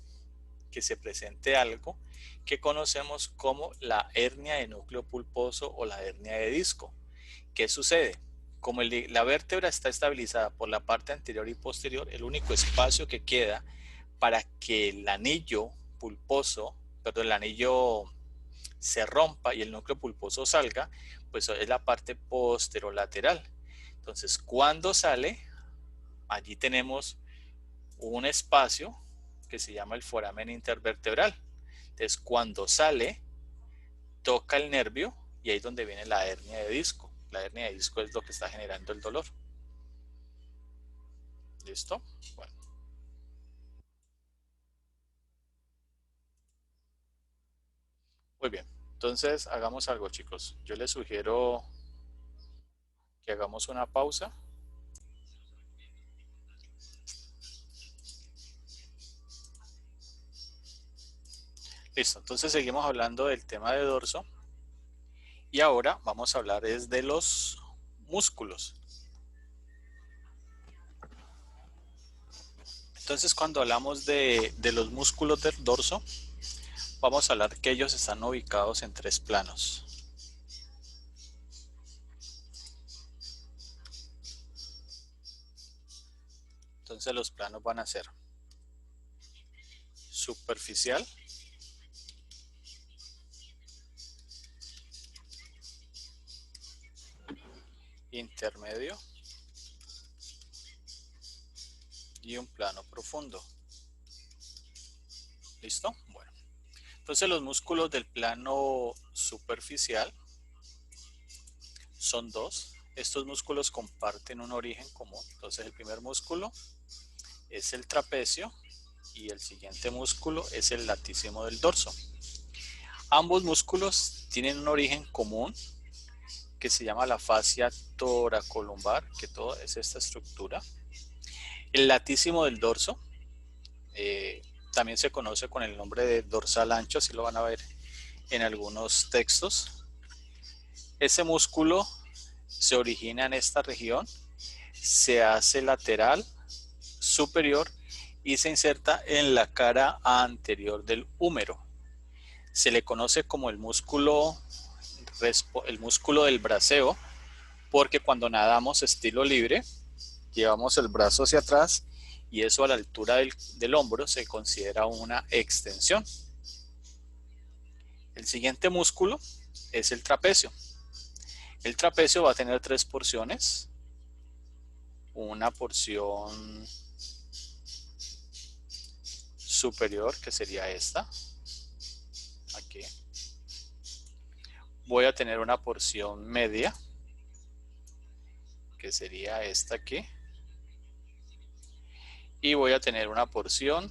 que se presente algo que conocemos como la hernia de núcleo pulposo o la hernia de disco. ¿Qué sucede? Como la vértebra está estabilizada por la parte anterior y posterior, el único espacio que queda para que el anillo pulposo, perdón, el anillo se rompa y el núcleo pulposo salga, pues es la parte posterolateral. Entonces, cuando sale, allí tenemos un espacio que se llama el foramen intervertebral. Entonces, cuando sale, toca el nervio y ahí es donde viene la hernia de disco. La hernia de disco es lo que está generando el dolor. ¿Listo? Bueno. Muy bien. Entonces, hagamos algo, chicos. Yo les sugiero que hagamos una pausa. Listo, entonces seguimos hablando del tema de dorso y ahora vamos a hablar es de los músculos. Entonces cuando hablamos de los músculos del dorso, vamos a hablar que ellos están ubicados en 3 planos. Entonces los planos van a ser superficial, intermedio y un plano profundo. ¿Listo? Bueno. Entonces los músculos del plano superficial son 2. Estos músculos comparten un origen común. Entonces el primer músculo es el trapecio y el siguiente músculo es el latísimo del dorso. Ambos músculos tienen un origen común que se llama la fascia toracolumbar, que todo es esta estructura. El latísimo del dorso también se conoce con el nombre de dorsal ancho, así lo van a ver en algunos textos. Ese músculo se origina en esta región, se hace lateral, superior y se inserta en la cara anterior del húmero. Se le conoce como el músculo del braceo, porque cuando nadamos estilo libre, llevamos el brazo hacia atrás y eso a la altura del hombro se considera una extensión. El siguiente músculo es el trapecio. El trapecio va a tener 3 porciones. Una porción superior, que sería esta. Aquí. Voy a tener una porción media, que sería esta aquí. Y voy a tener una porción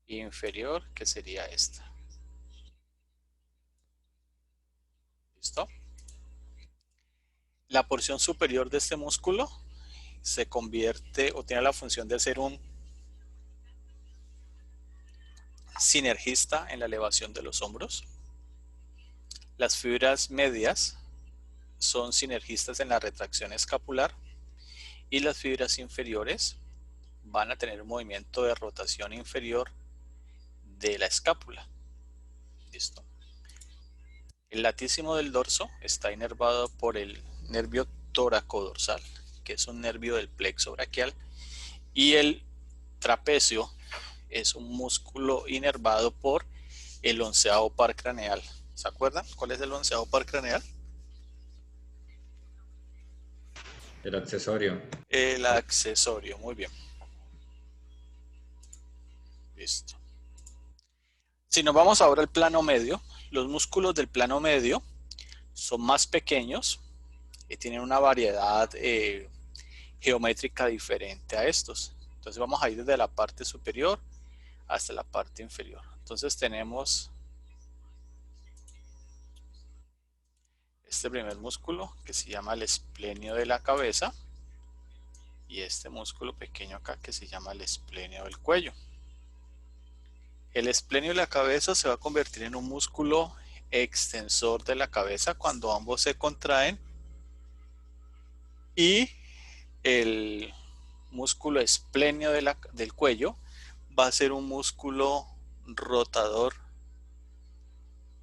inferior, que sería esta. ¿Listo? La porción superior de este músculo se convierte o tiene la función de ser un sinergista en la elevación de los hombros. Las fibras medias son sinergistas en la retracción escapular y las fibras inferiores van a tener un movimiento de rotación inferior de la escápula. ¿Listo? El latísimo del dorso está inervado por el nervio tóraco-dorsal, que es un nervio del plexo braquial, y el trapecio es un músculo inervado por el 11º par craneal. ¿Se acuerdan cuál es el 11º par craneal? El accesorio. El accesorio, muy bien. Listo. Si nos vamos ahora al plano medio, los músculos del plano medio son más pequeños y tienen una variedad geométrica diferente a estos. Entonces vamos a ir desde la parte superior hasta la parte inferior. Entonces tenemos este primer músculo que se llama el esplenio de la cabeza y este músculo pequeño acá que se llama el esplenio del cuello. El esplenio de la cabeza se va a convertir en un músculo extensor de la cabeza cuando ambos se contraen, y el músculo esplenio del cuello va a ser un músculo rotador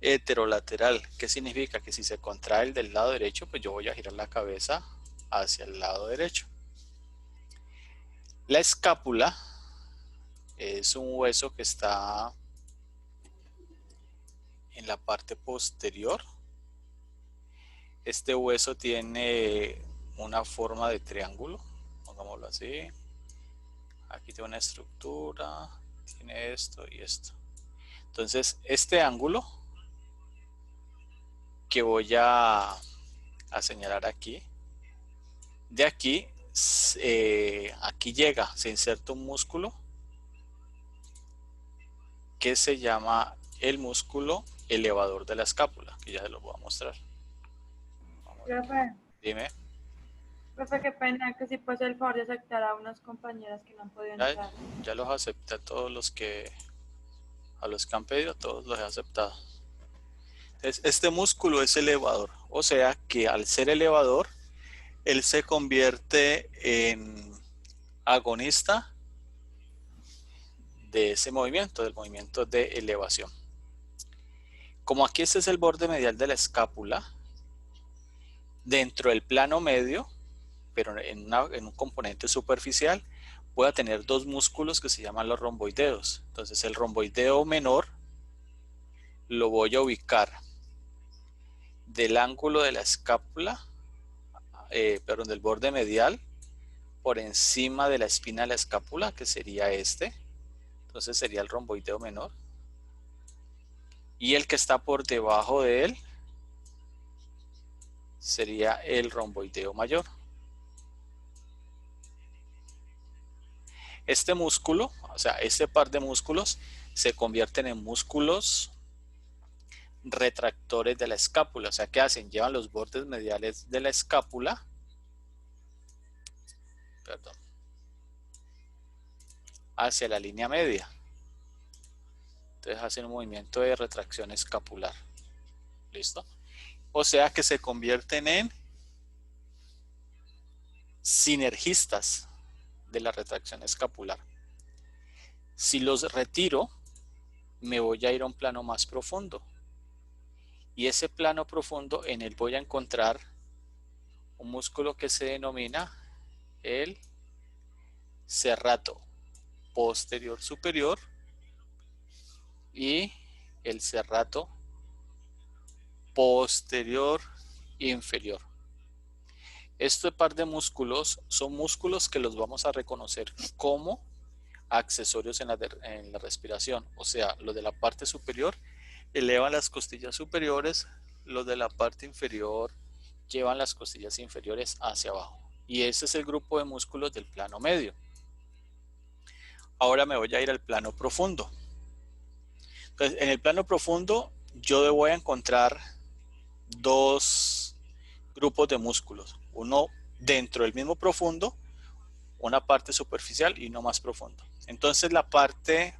heterolateral. ¿Qué significa? Que si se contrae el del lado derecho, pues yo voy a girar la cabeza hacia el lado derecho. La escápula es un hueso que está en la parte posterior Este hueso tiene una forma de triángulo, pongámoslo así. Aquí tiene una estructura, tiene esto y esto. Entonces, este ángulo que voy a señalar aquí, de aquí, aquí llega, se inserta un músculo que se llama el músculo elevador de la escápula, que ya se lo voy a mostrar. Profe, Dime. profe, qué pena que si puede el favor de aceptar a unas compañeras que no han podido entrar. Ya los acepté a todos los que, a los que han pedido, todos los he aceptado. Entonces, este músculo es elevador, o sea que al ser elevador, él se convierte en agonista de ese movimiento, del movimiento de elevación. Como aquí este es el borde medial de la escápula, dentro del plano medio, pero en un componente superficial, voy a tener dos músculos que se llaman los romboideos. Entonces el romboideo menor lo voy a ubicar del ángulo de la escápula, perdón, del borde medial, por encima de la espina de la escápula, que sería este. Entonces sería el romboideo menor. Y el que está por debajo de él sería el romboideo mayor. Este músculo, o sea, este par de músculos se convierten en músculos retractores de la escápula. O sea, ¿qué hacen? Llevan los bordes mediales de la escápula, perdón, hacia la línea media. Entonces hacen un movimiento de retracción escapular. ¿Listo? O sea que se convierten en sinergistas de la retracción escapular. Si los retiro, me voy a ir a un plano más profundo. Y ese plano profundo, en él voy a encontrar un músculo que se denomina el serrato posterior superior y el serrato posterior inferior. Este par de músculos son músculos que los vamos a reconocer como accesorios en la respiración. O sea, los de la parte superior elevan las costillas superiores, los de la parte inferior llevan las costillas inferiores hacia abajo. Y ese es el grupo de músculos del plano medio. Ahora me voy a ir al plano profundo. Entonces, en el plano profundo yo voy a encontrar dos grupos de músculos. Uno dentro del mismo profundo, una parte superficial y uno más profundo. Entonces la parte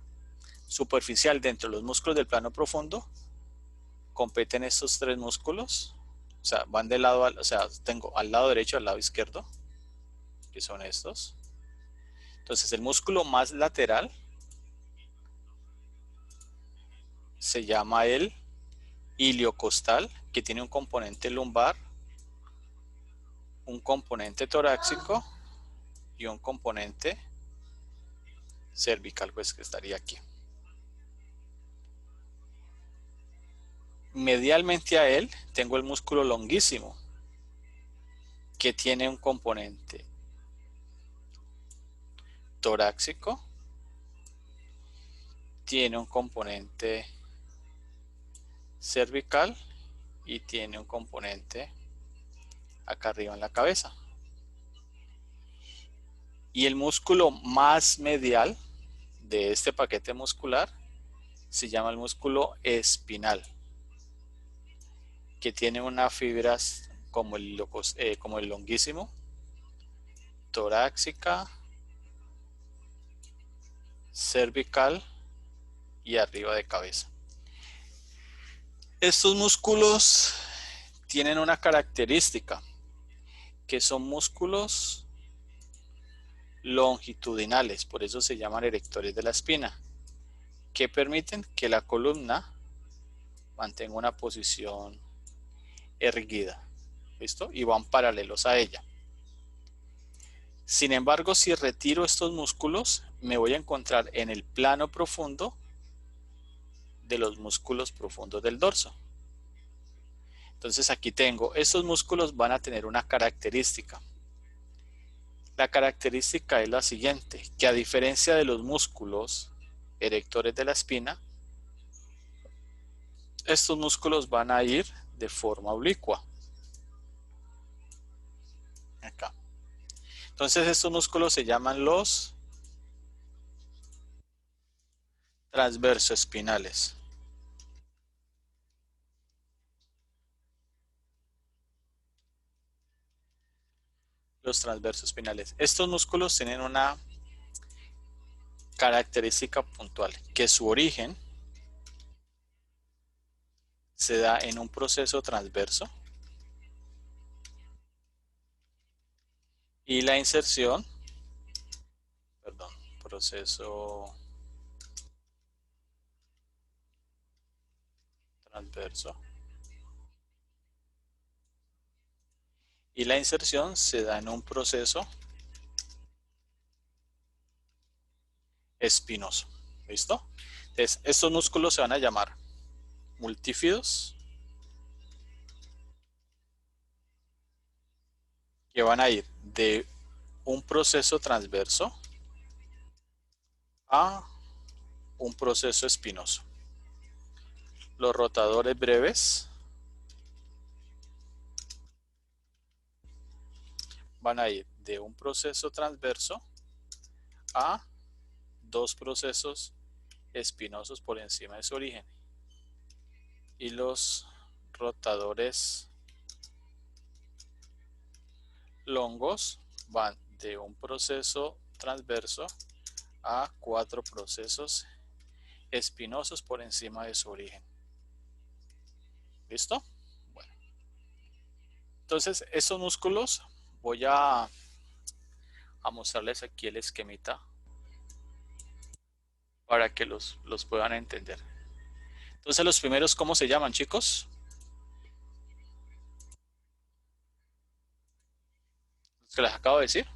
superficial dentro de los músculos del plano profundo competen estos tres músculos. O sea, van de lado, o sea, tengo al lado derecho y al lado izquierdo, que son estos. Entonces el músculo más lateral se llama el iliocostal, que tiene un componente lumbar, un componente torácico y un componente cervical, pues que estaría aquí. Medialmente a él tengo el músculo longuísimo, que tiene un componente torácico, tiene un componente cervical y tiene un componente acá arriba en la cabeza. Y el músculo más medial de este paquete muscular se llama el músculo espinal, que tiene unas fibras como el longuísimo, torácica, cervical y arriba de cabeza. Estos músculos tienen una característica, que son músculos longitudinales, por eso se llaman erectores de la espina, que permiten que la columna mantenga una posición erguida. ¿Listo? Y van paralelos a ella. Sin embargo, si retiro estos músculos, me voy a encontrar en el plano profundo de los músculos profundos del dorso. Entonces aquí tengo, estos músculos van a tener una característica. La característica es la siguiente, que a diferencia de los músculos erectores de la espina, estos músculos van a ir de forma oblicua. Acá. Entonces estos músculos se llaman los transversoespinales. Los transversoespinales. Estos músculos tienen una característica puntual, que su origen se da en un proceso transverso y la inserción, perdón, proceso transverso y la inserción se da en un proceso espinoso. ¿Listo? Entonces, estos músculos se van a llamar multífidos, que van a ir de un proceso transverso a un proceso espinoso. Los rotadores breves van a ir de un proceso transverso a dos procesos espinosos por encima de su origen. Y los rotadores longos van de un proceso transverso a 4 procesos espinosos por encima de su origen. ¿Listo? Bueno. Entonces, estos músculos voy a mostrarles aquí el esquemita para que los puedan entender. Entonces, los primeros, ¿cómo se llaman, chicos? Los que les acabo de decir.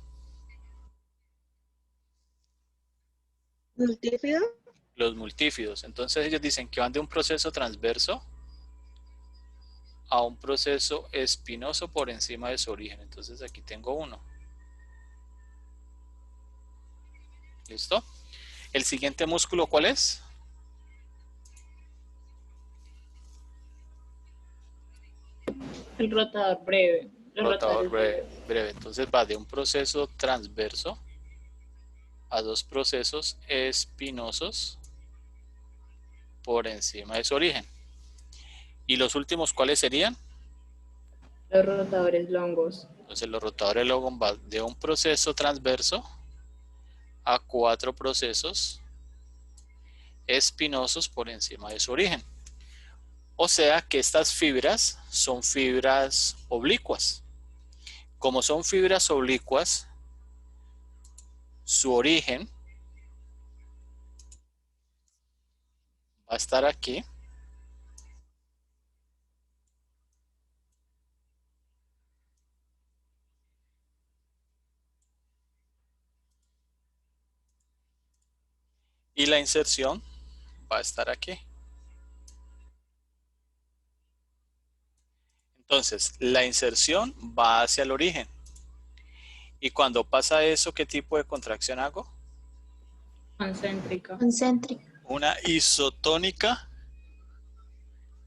¿Multífido? Los multífidos. Entonces, ellos dicen que van de un proceso transverso a un proceso espinoso por encima de su origen. Entonces, aquí tengo uno. ¿Listo? El siguiente músculo, ¿cuál es? El rotador breve. Los Rotador rotadores breve. Entonces va de un proceso transverso a dos procesos espinosos por encima de su origen. ¿Y los últimos cuáles serían? Los rotadores longos. Entonces los rotadores longos van de un proceso transverso a 4 procesos espinosos por encima de su origen. O sea que estas fibras son fibras oblicuas. Como son fibras oblicuas, su origen va a estar aquí. Y la inserción va a estar aquí. Entonces, la inserción va hacia el origen. Y cuando pasa eso, ¿qué tipo de contracción hago? Concéntrica. Concéntrica. Una isotónica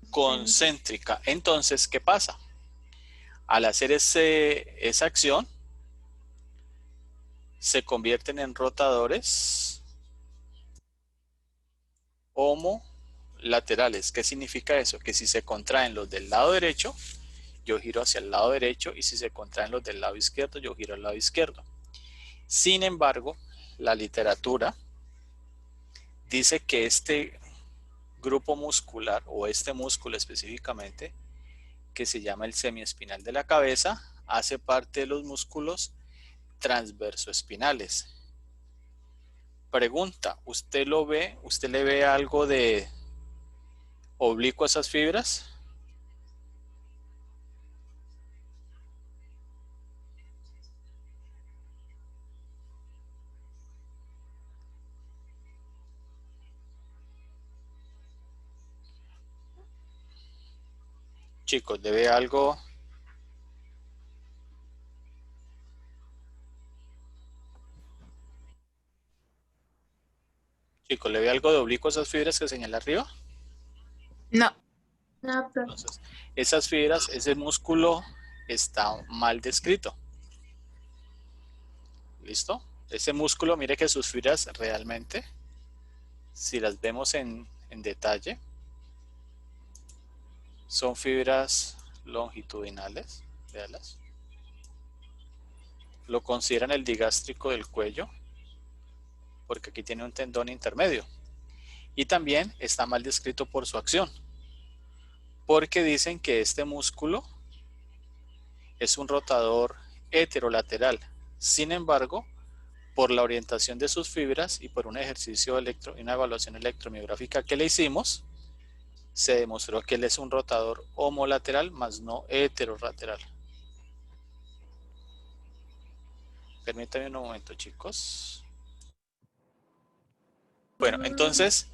concéntrica. Entonces, ¿qué pasa? Al hacer esa acción, se convierten en rotadores homolaterales. ¿Qué significa eso? Que si se contraen los del lado derecho, yo giro hacia el lado derecho, y si se contraen los del lado izquierdo, yo giro al lado izquierdo. Sin embargo, la literatura dice que este grupo muscular, o este músculo específicamente, que se llama el semiespinal de la cabeza, hace parte de los músculos transversoespinales. Pregunta, ¿usted lo ve? ¿Usted le ve algo de oblicuo a esas fibras? Chicos, ¿le ve algo? Chicos, ¿le ve algo de oblicuo a esas fibras que señala arriba? No. No, profe. Entonces, esas fibras, ese músculo está mal descrito. ¿Listo? Ese músculo, mire que sus fibras realmente, si las vemos en detalle, son fibras longitudinales. Véalas. Lo consideran el digástrico del cuello, porque aquí tiene un tendón intermedio. Y también está mal descrito por su acción, porque dicen que este músculo es un rotador heterolateral. Sin embargo, por la orientación de sus fibras y por un ejercicio y una evaluación electromiográfica que le hicimos, se demostró que él es un rotador homolateral, más no heterolateral. Permítanme un momento, chicos. Bueno, entonces,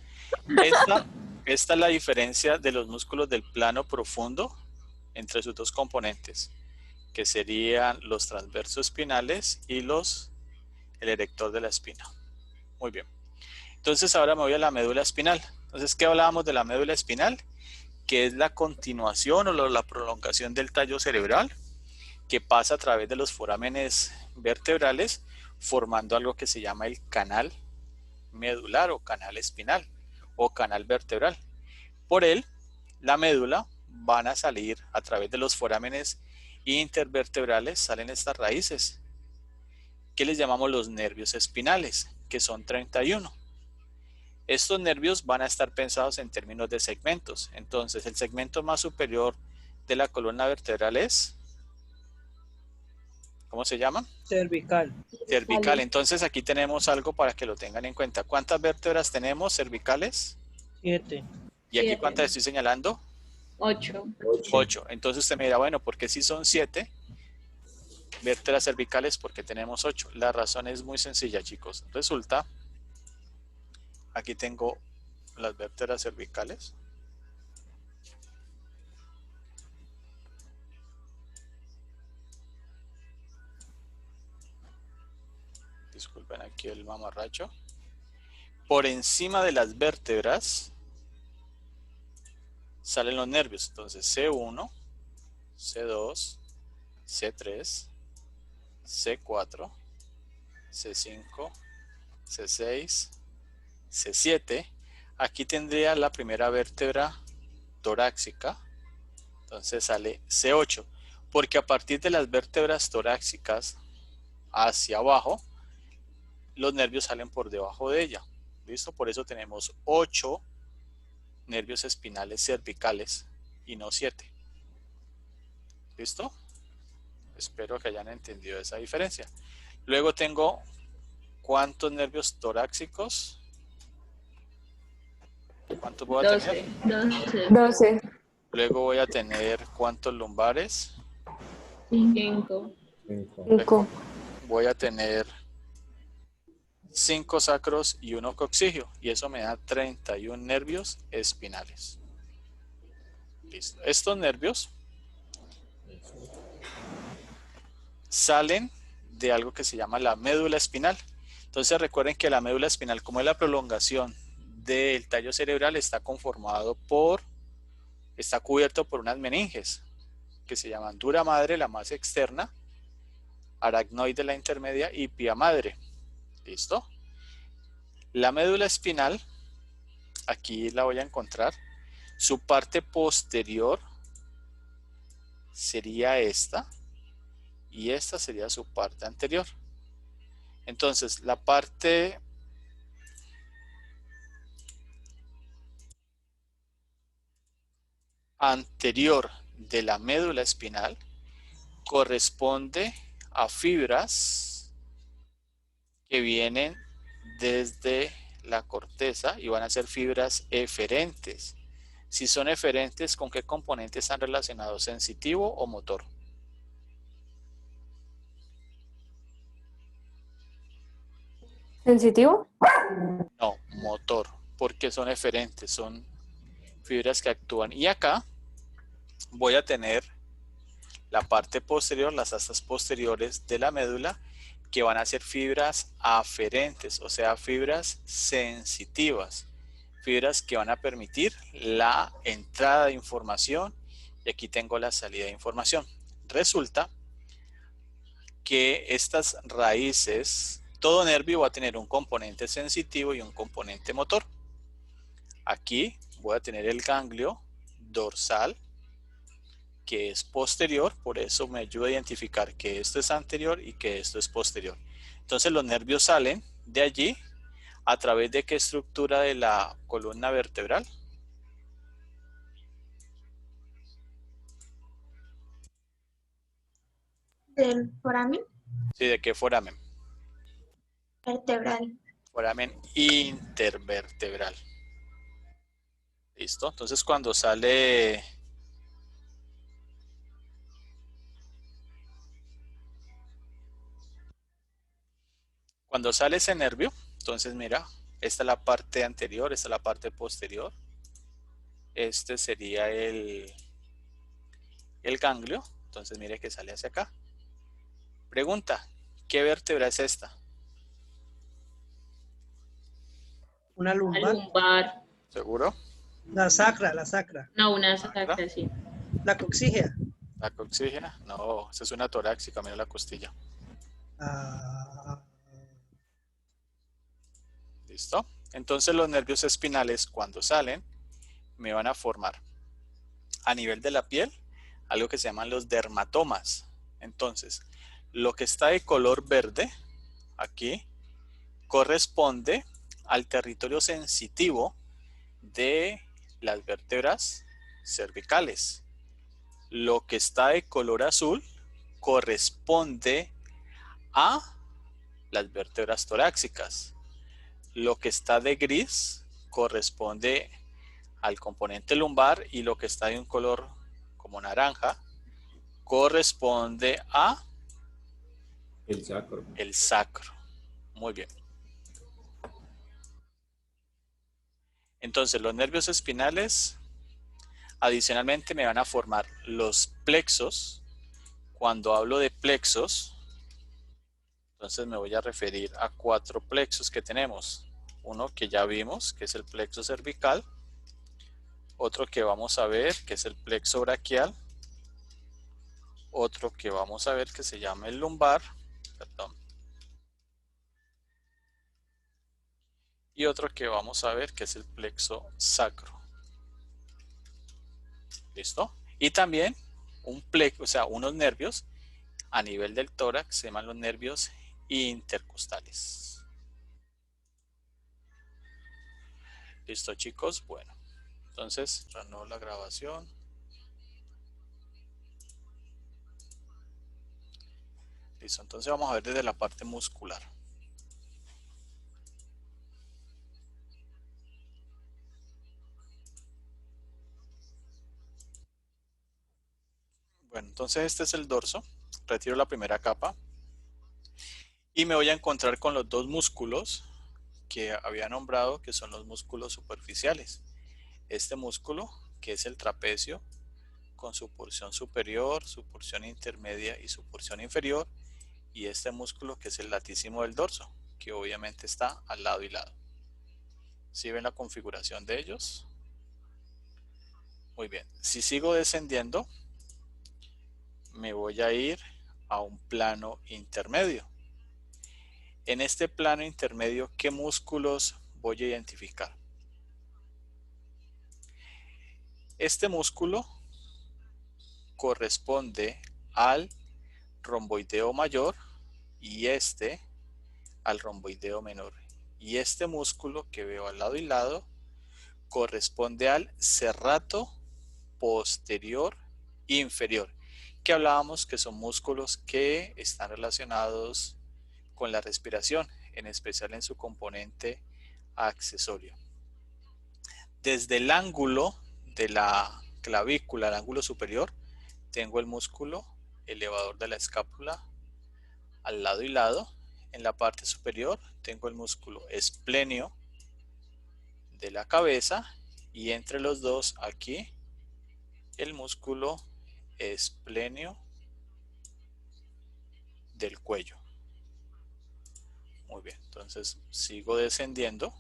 esta es la diferencia de los músculos del plano profundo entre sus dos componentes, que serían los transversos espinales y el erector de la espina. Muy bien. Entonces ahora me voy a la médula espinal. Entonces, ¿qué hablábamos de la médula espinal? Que es la continuación o la prolongación del tallo cerebral que pasa a través de los forámenes vertebrales, formando algo que se llama el canal medular o canal espinal o canal vertebral. Por él, la médula van a salir a través de los forámenes intervertebrales, salen estas raíces que les llamamos los nervios espinales, que son 31. Estos nervios van a estar pensados en términos de segmentos. Entonces, el segmento más superior de la columna vertebral es, ¿cómo se llama? Cervical. Cervical. Entonces, aquí tenemos algo para que lo tengan en cuenta. ¿Cuántas vértebras tenemos cervicales? 7. ¿Y aquí 7. cuántas estoy señalando? 8. 8. Entonces usted me dirá, bueno, ¿por qué si son 7 vértebras cervicales? Porque tenemos 8. La razón es muy sencilla, chicos. Resulta, aquí tengo las vértebras cervicales. Disculpen aquí el mamarracho. Por encima de las vértebras salen los nervios. Entonces C1, C2, C3, C4, C5, C6, C7. Aquí tendría la primera vértebra torácica. Entonces sale C8. Porque a partir de las vértebras torácicas hacia abajo, los nervios salen por debajo de ella. ¿Listo? Por eso tenemos 8 nervios espinales cervicales y no 7. ¿Listo? Espero que hayan entendido esa diferencia. Luego tengo ¿cuántos nervios torácicos? ¿Cuántos voy a tener? 12. Luego voy a tener ¿cuántos lumbares? 5. 5. Voy a tener 5 sacros y 1 coxígeo, y eso me da 31 nervios espinales. Listo. Estos nervios salen de algo que se llama la médula espinal. Entonces recuerden que la médula espinal, como es la prolongación del tallo cerebral, está cubierto por unas meninges que se llaman dura madre, la más externa, aracnoide, la intermedia, y pia madre. ¿Listo? La médula espinal, aquí la voy a encontrar. Su parte posterior sería esta, y esta sería su parte anterior. Entonces, la parte anterior de la médula espinal corresponde a fibras que vienen desde la corteza y van a ser fibras eferentes. Si son eferentes, ¿con qué componentes están relacionados? ¿Sensitivo o motor? ¿Sensitivo? No, motor, porque son eferentes, son fibras que actúan. Y acá voy a tener la parte posterior, las astas posteriores de la médula, que van a ser fibras aferentes, o sea, fibras sensitivas, fibras que van a permitir la entrada de información, y aquí tengo la salida de información. Resulta que estas raíces, todo nervio va a tener un componente sensitivo y un componente motor. Aquí voy a tener el ganglio dorsal, que es posterior, por eso me ayuda a identificar que esto es anterior y que esto es posterior. Entonces los nervios salen de allí a través de qué estructura de la columna vertebral. Del foramen Sí, ¿de qué foramen? vertebral. Foramen intervertebral. ¿Listo? Entonces cuando sale ese nervio, entonces mira, esta es la parte anterior, esta es la parte posterior. Este sería el ganglio. Entonces mire que sale hacia acá. Pregunta, ¿qué vértebra es esta? Una La lumbar. lumbar. ¿Seguro? La sacra, la sacra. No, una sacra, sí. La coxígea. ¿La coxígena? No, esa es una torácica, mira la costilla. Ah, ¿Listo? Entonces los nervios espinales cuando salen me van a formar a nivel de la piel algo que se llaman los dermatomas. Entonces, lo que está de color verde aquí corresponde al territorio sensitivo de las vértebras cervicales. Lo que está de color azul corresponde a las vértebras torácicas. Lo que está de gris corresponde al componente lumbar, y lo que está de un color como naranja corresponde a El sacro. el sacro. Muy bien. Entonces los nervios espinales adicionalmente me van a formar los plexos. Cuando hablo de plexos, entonces me voy a referir a 4 plexos que tenemos. Uno que ya vimos, que es el plexo cervical. Otro que vamos a ver, que es el plexo braquial. Otro que vamos a ver, que se llama el lumbar. Perdón. Y otro que vamos a ver, que es el plexo sacro. ¿Listo? Y también un plexo, o sea, unos nervios a nivel del tórax, se llaman los nervios intercostales. ¿Listo, chicos? Bueno, entonces, reanudo la grabación. Listo, entonces vamos a ver desde la parte muscular. Bueno, entonces este es el dorso. Retiro la primera capa y me voy a encontrar con los dos músculos que había nombrado, que son los músculos superficiales. Este músculo, que es el trapecio, con su porción superior, su porción intermedia y su porción inferior, y este músculo que es el latísimo del dorso, que obviamente está al lado y lado. ¿Sí ven la configuración de ellos? Muy bien. Si sigo descendiendo, me voy a ir a un plano intermedio. En este plano intermedio, ¿qué músculos voy a identificar? Este músculo corresponde al romboideo mayor y este al romboideo menor. Y este músculo que veo al lado y lado corresponde al serrato posterior inferior, que hablábamos que son músculos que están relacionados con la respiración, en especial en su componente accesorio. Desde el ángulo de la clavícula, el ángulo superior, tengo el músculo elevador de la escápula al lado y lado. En la parte superior tengo el músculo esplenio de la cabeza, y entre los dos aquí el músculo esplenio del cuello. Muy bien, entonces sigo descendiendo.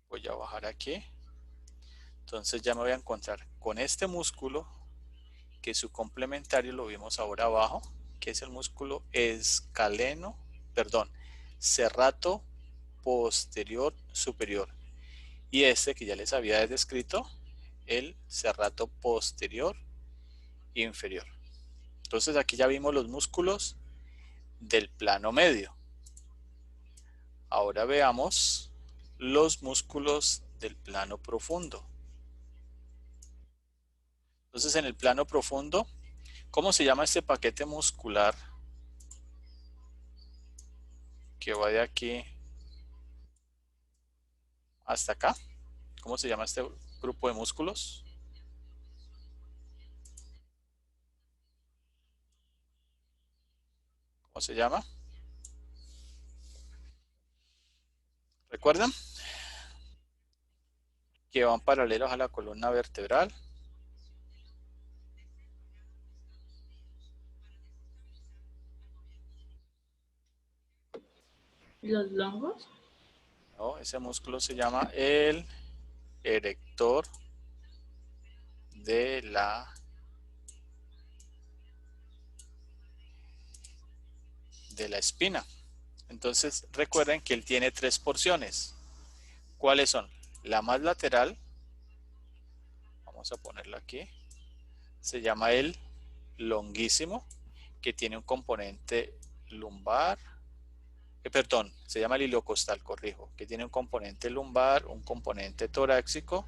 Voy a bajar aquí. Entonces ya me voy a encontrar con este músculo, que su complementario lo vimos ahora abajo, que es el músculo serrato posterior superior. Y este que ya les había descrito, el serrato posterior inferior. Entonces aquí ya vimos los músculos del plano medio. Ahora veamos los músculos del plano profundo. Entonces en el plano profundo, ¿cómo se llama este paquete muscular que va de aquí hasta acá? ¿Cómo se llama este grupo de músculos? ¿Cómo se llama? ¿Recuerdan? Que van paralelos a la columna vertebral. ¿Los longos? No, ese músculo se llama el erector de la espina. Entonces recuerden que él tiene 3 porciones. ¿Cuáles son? La más lateral, vamos a ponerla aquí, se llama el longuísimo, que tiene un componente lumbar, se llama el iliocostal, corrijo, que tiene un componente lumbar, un componente torácico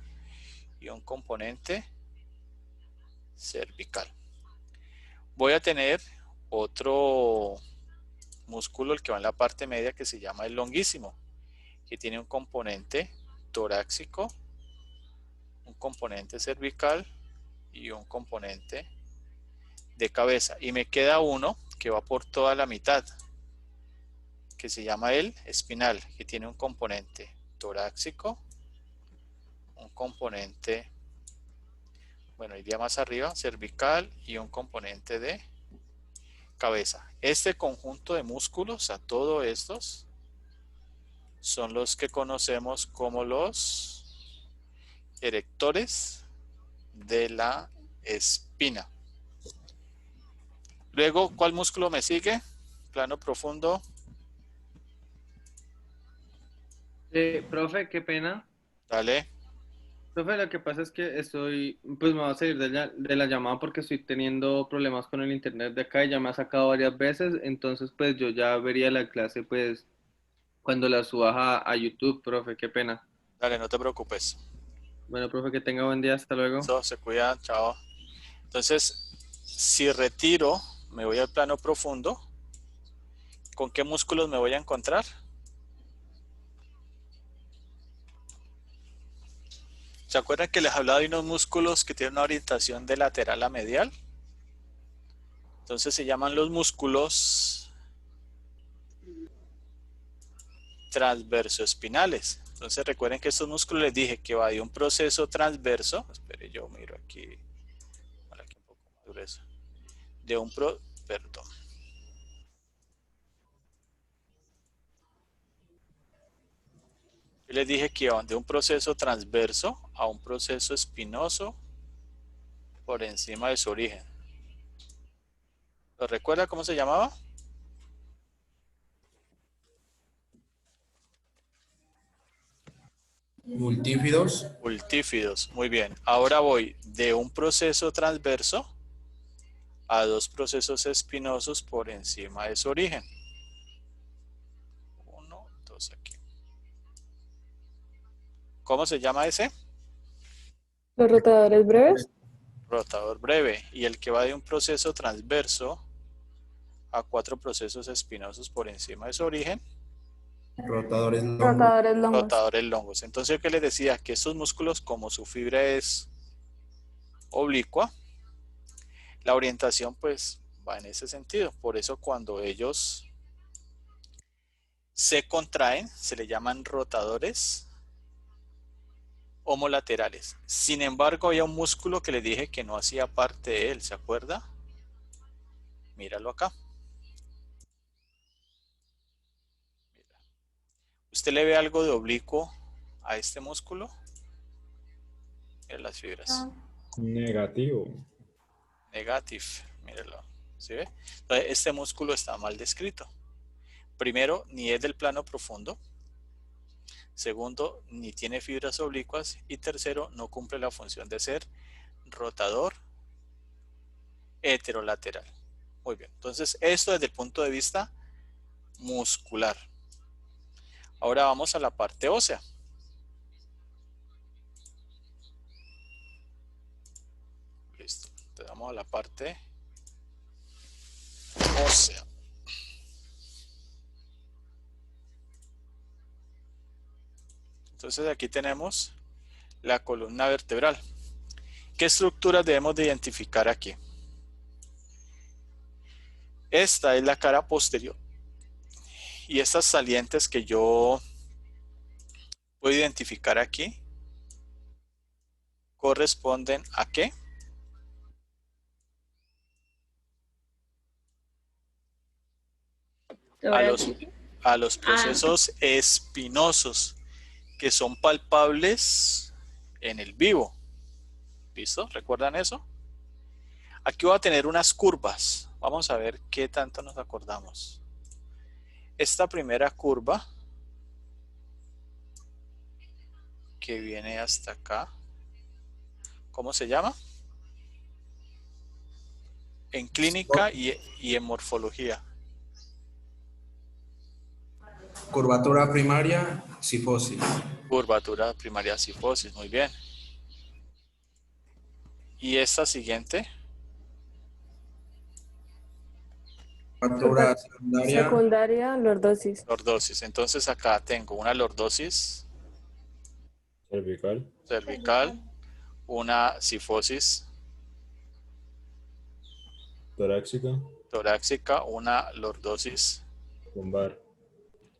y un componente cervical. Voy a tener otro músculo, el que va en la parte media, que se llama el longuísimo, que tiene un componente torácico, un componente cervical y un componente de cabeza. Y me queda uno que va por toda la mitad, que se llama el espinal, que tiene un componente torácico, un componente, bueno, iría más arriba, cervical, y un componente de cabeza. Este conjunto de músculos, a todos estos, son los que conocemos como los erectores de la espina. Luego, ¿cuál músculo me sigue? Plano profundo. Profe, qué pena. Dale. Profe, lo que pasa es que pues me voy a salir de la llamada porque estoy teniendo problemas con el internet de acá y ya me ha sacado varias veces, entonces pues yo ya vería la clase pues cuando la subas a YouTube, profe, qué pena. Dale, no te preocupes. Bueno, profe, que tenga buen día, hasta luego. Eso, se cuidan, chao. Entonces, si retiro, me voy al plano profundo, ¿con qué músculos me voy a encontrar? ¿Se acuerdan que les hablaba de unos músculos que tienen una orientación de lateral a medial? Entonces se llaman los músculos transversoespinales. Entonces recuerden que estos músculos les dije que va de un proceso transverso. Espere, yo miro aquí. Para aquí un poco más grueso. Perdón. Yo les dije que iban de un proceso transverso a un proceso espinoso por encima de su origen. ¿Lo recuerda cómo se llamaba? Multífidos. Multífidos, muy bien. Ahora voy de un proceso transverso a 2 procesos espinosos por encima de su origen. 1, 2 aquí. ¿Cómo se llama ese? Los rotadores breves. Rotador breve. Y el que va de un proceso transverso a 4 procesos espinosos por encima de su origen. Rotadores longos. Rotadores longos. Rotadores longos. Entonces yo que les decía que estos músculos, como su fibra es oblicua, la orientación pues va en ese sentido. Por eso cuando ellos se contraen, se le llaman rotadores homolaterales. Sin embargo, había un músculo que le dije que no hacía parte de él, ¿se acuerda? Míralo acá. Mira. ¿Usted le ve algo de oblicuo a este músculo? Mira las fibras. Negativo. Negative, míralo. ¿Sí ve? Entonces, este músculo está mal descrito. Primero, ni es del plano profundo. Segundo, ni tiene fibras oblicuas. Y tercero, no cumple la función de ser rotador heterolateral. Muy bien. Entonces, esto desde el punto de vista muscular. Ahora vamos a la parte ósea. Listo. Entonces vamos a la parte ósea. Entonces aquí tenemos la columna vertebral. ¿Qué estructuras debemos de identificar aquí? Esta es la cara posterior. Y estas salientes que yo puedo identificar aquí corresponden ¿a qué? A los procesos espinosos que son palpables en el vivo. ¿Listo? ¿Recuerdan eso? Aquí voy a tener unas curvas. Vamos a ver qué tanto nos acordamos. Esta primera curva que viene hasta acá, ¿cómo se llama? En clínica y en morfología. Curvatura primaria, cifosis. Curvatura primaria, cifosis, muy bien. ¿Y esta siguiente? Curvatura secundaria. Secundaria, lordosis. Lordosis. Entonces acá tengo una lordosis cervical, una cifosis torácica, una lordosis lumbar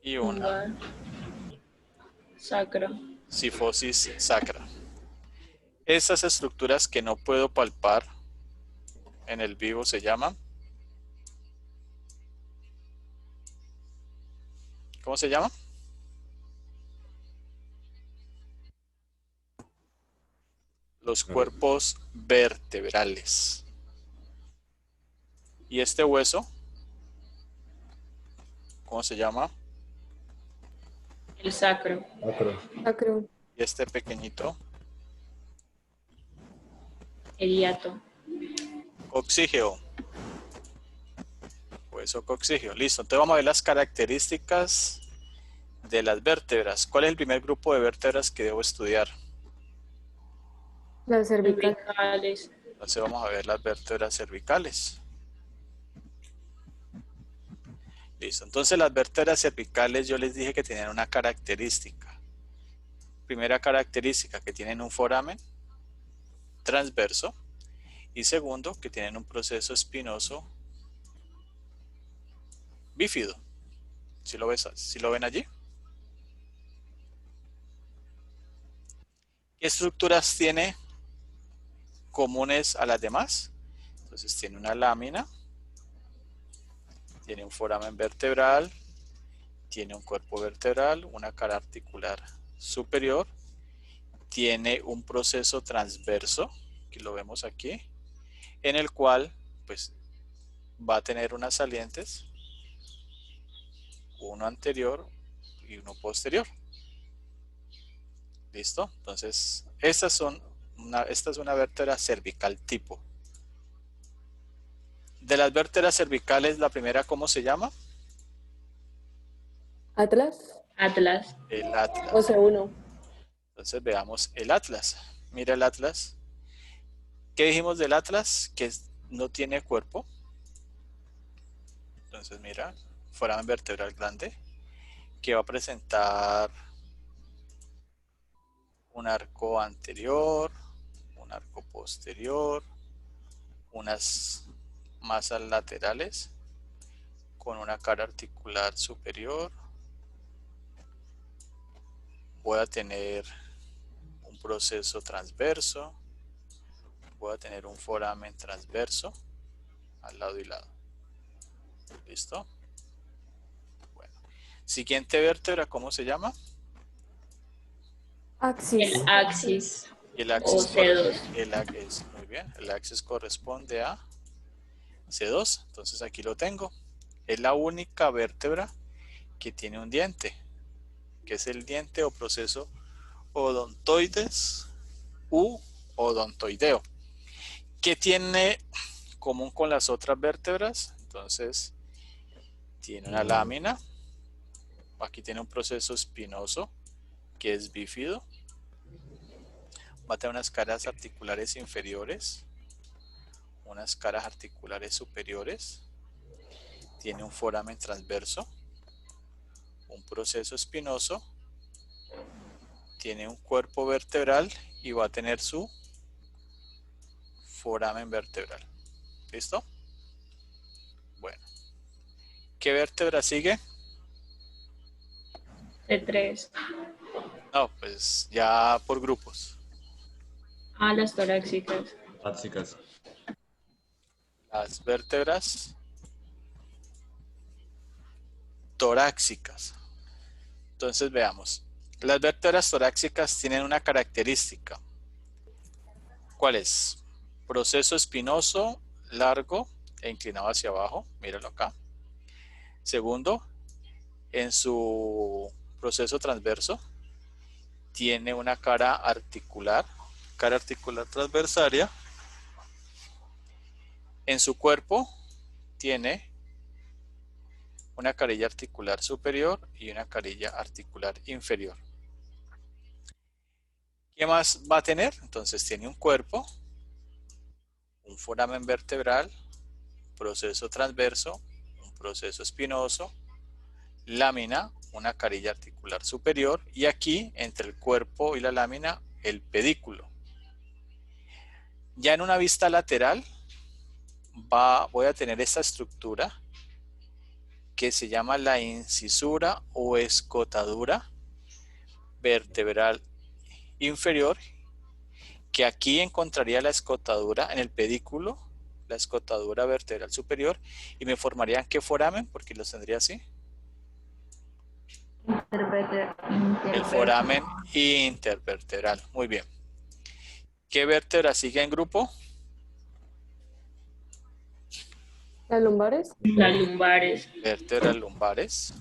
y una sacro. cifosis sacra. Estas estructuras que no puedo palpar en el vivo se llaman, ¿cómo se llaman? Los cuerpos vertebrales. ¿Y este hueso? ¿Cómo se llama? El sacro. Sacro. ¿Y este pequeñito? El hiato. Coxígeo. Hueso coxígeo. Listo. Entonces vamos a ver las características de las vértebras. ¿Cuál es el primer grupo de vértebras que debo estudiar? Las cervicales. Cervicales. Entonces vamos a ver las vértebras cervicales. Listo. Entonces las vértebras cervicales yo les dije que tenían una característica. Primera característica, que tienen un foramen transverso. Y segundo, que tienen un proceso espinoso bífido. ¿Sí lo ves? ¿Sí lo ven allí? ¿Qué estructuras tiene comunes a las demás? Entonces tiene una lámina, tiene un foramen vertebral, tiene un cuerpo vertebral, una cara articular superior, tiene un proceso transverso, que lo vemos aquí, en el cual pues va a tener unas salientes, uno anterior y uno posterior. ¿Listo? Entonces, esta es una vértebra cervical tipo. De las vértebras cervicales, la primera, ¿cómo se llama? Atlas. Atlas. El atlas. O sea, uno. Entonces veamos el atlas. Mira el atlas. ¿Qué dijimos del atlas? Que no tiene cuerpo. Entonces mira, foramen vertebral grande, que va a presentar un arco anterior, un arco posterior, unas masas laterales con una cara articular superior. Voy a tener un proceso transverso, voy a tener un foramen transverso al lado y lado. ¿Listo? Bueno. Siguiente vértebra, ¿cómo se llama? Axis. El axis Y el o axis, C2. muy bien, el axis corresponde a C2, entonces aquí lo tengo. Es la única vértebra que tiene un diente, que es el diente o proceso odontoides u odontoideo. ¿Qué tiene común con las otras vértebras? Entonces, tiene una lámina, aquí tiene un proceso espinoso que es bífido, va a tener unas caras articulares inferiores, unas caras articulares superiores, tiene un foramen transverso, un proceso espinoso, tiene un cuerpo vertebral y va a tener su foramen vertebral. ¿Listo? Bueno. ¿Qué vértebra sigue? C3. No, pues ya por grupos. Ah, las torácicas. Torácicas. Las vértebras torácicas. Entonces veamos. Las vértebras torácicas tienen una característica. ¿Cuál es? Proceso espinoso, largo e inclinado hacia abajo. Míralo acá. Segundo, en su proceso transverso tiene una cara articular transversaria. En su cuerpo tiene una carilla articular superior y una carilla articular inferior. ¿Qué más va a tener? Entonces tiene un cuerpo, un foramen vertebral, proceso transverso, un proceso espinoso, lámina, una carilla articular superior y aquí entre el cuerpo y la lámina el pedículo. Ya en una vista lateral voy a tener esta estructura que se llama la incisura o escotadura vertebral inferior, que aquí encontraría la escotadura en el pedículo, la escotadura vertebral superior, y me formarían ¿qué foramen? Porque los tendría así. El foramen intervertebral. Muy bien. ¿Qué vértebra sigue en grupo? ¿Las lumbares? Las lumbares. Vértebras lumbares.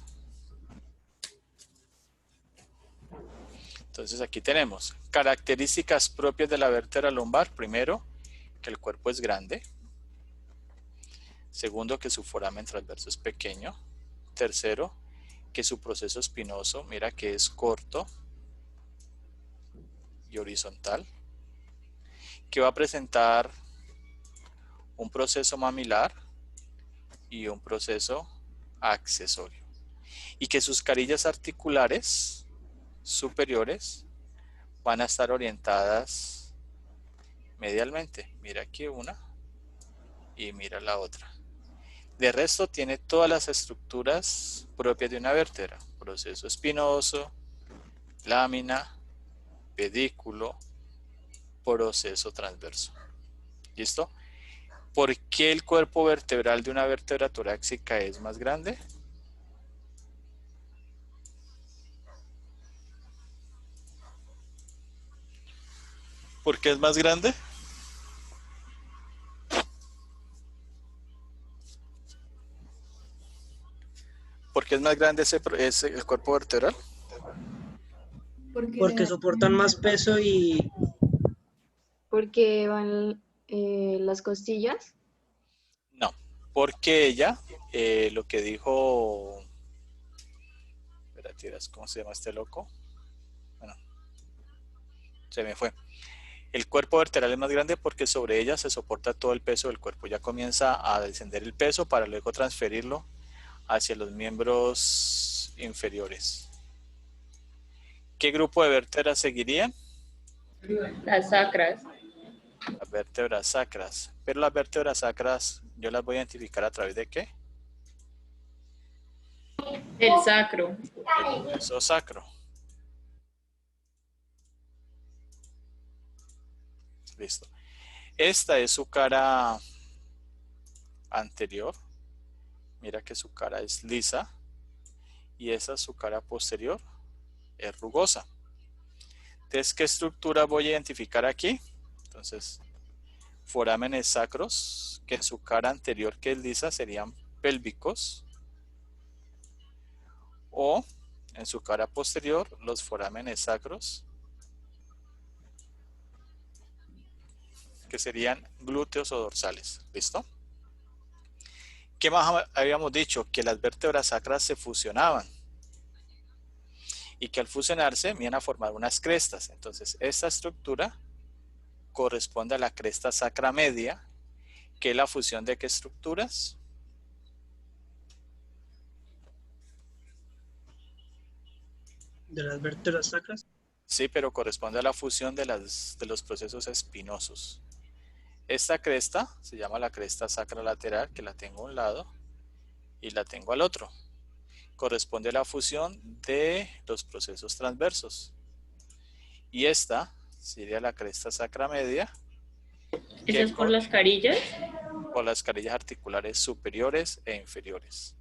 Entonces aquí tenemos características propias de la vértebra lumbar. Primero, que el cuerpo es grande. Segundo, que su foramen transverso es pequeño. Tercero, que su proceso espinoso, mira que es corto y horizontal. Que va a presentar un proceso mamilar y un proceso accesorio. Y que sus carillas articulares superiores van a estar orientadas medialmente. Mira aquí una y mira la otra. De resto tiene todas las estructuras propias de una vértebra. Proceso espinoso, lámina, pedículo, proceso transverso. ¿Listo? ¿Por qué el cuerpo vertebral de una vértebra torácica es más grande? ¿Por qué es más grande? ¿Por qué es más grande el cuerpo vertebral? Porque soportan más peso y Porque van las costillas. No, porque ella, lo que dijo, espérate, ¿cómo se llama este loco? Bueno, se me fue. El cuerpo vertebral es más grande porque sobre ella se soporta todo el peso del cuerpo. Ya comienza a descender el peso para luego transferirlo hacia los miembros inferiores. ¿Qué grupo de vértebras seguirían? Las sacras. Las vértebras sacras. Pero las vértebras sacras yo las voy a identificar a través de ¿qué? El sacro. El hueso sacro. Listo. Esta es su cara anterior. Mira que su cara es lisa. Y esa es su cara posterior. Es rugosa. Entonces, ¿qué estructura voy a identificar aquí? Entonces, forámenes sacros, que en su cara anterior, que es lisa, serían pélvicos. O en su cara posterior, los forámenes sacros, que serían glúteos o dorsales. ¿Listo? ¿Qué más habíamos dicho? Que las vértebras sacras se fusionaban. Y que al fusionarse vienen a formar unas crestas. Entonces, esta estructura corresponde a la cresta sacra media, que es la fusión de qué estructuras? De las vértebras sacras. Sí, pero corresponde a la fusión de los procesos espinosos. Esta cresta se llama la cresta sacra lateral, que la tengo a un lado y la tengo al otro. Corresponde a la fusión de los procesos transversos. Y esta sería la cresta sacra media. ¿Eso es por las carillas? Por las carillas articulares superiores e inferiores.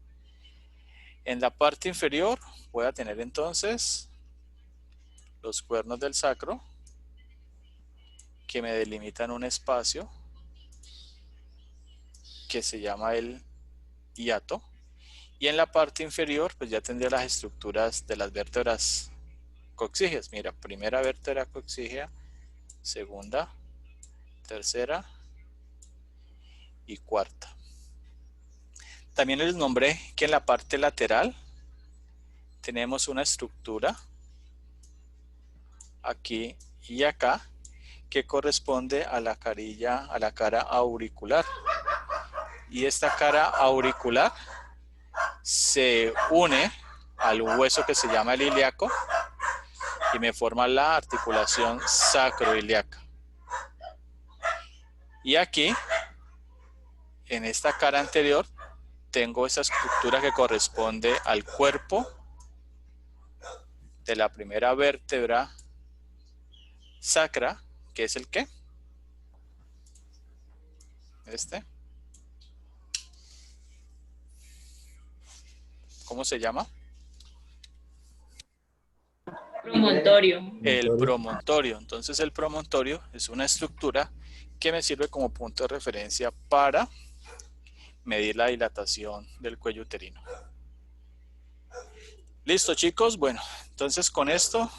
En la parte inferior voy a tener entonces los cuernos del sacro, que me delimitan un espacio que se llama el hiato. Y en la parte inferior, pues ya tendría las estructuras de las vértebras coxígeas. Mira, primera vértebra coxígea, segunda, tercera y cuarta. También les nombré que en la parte lateral tenemos una estructura aquí y acá que corresponde a la carilla, a la cara auricular. Y esta cara auricular se une al hueso que se llama el ilíaco y me forma la articulación sacroiliaca. Y aquí, en esta cara anterior, tengo esa estructura que corresponde al cuerpo de la primera vértebra sacra, que es el ¿qué? ¿Cómo se llama? Promontorio. El promontorio. Entonces el promontorio es una estructura que me sirve como punto de referencia para medir la dilatación del cuello uterino. Listo, chicos. Bueno, entonces con esto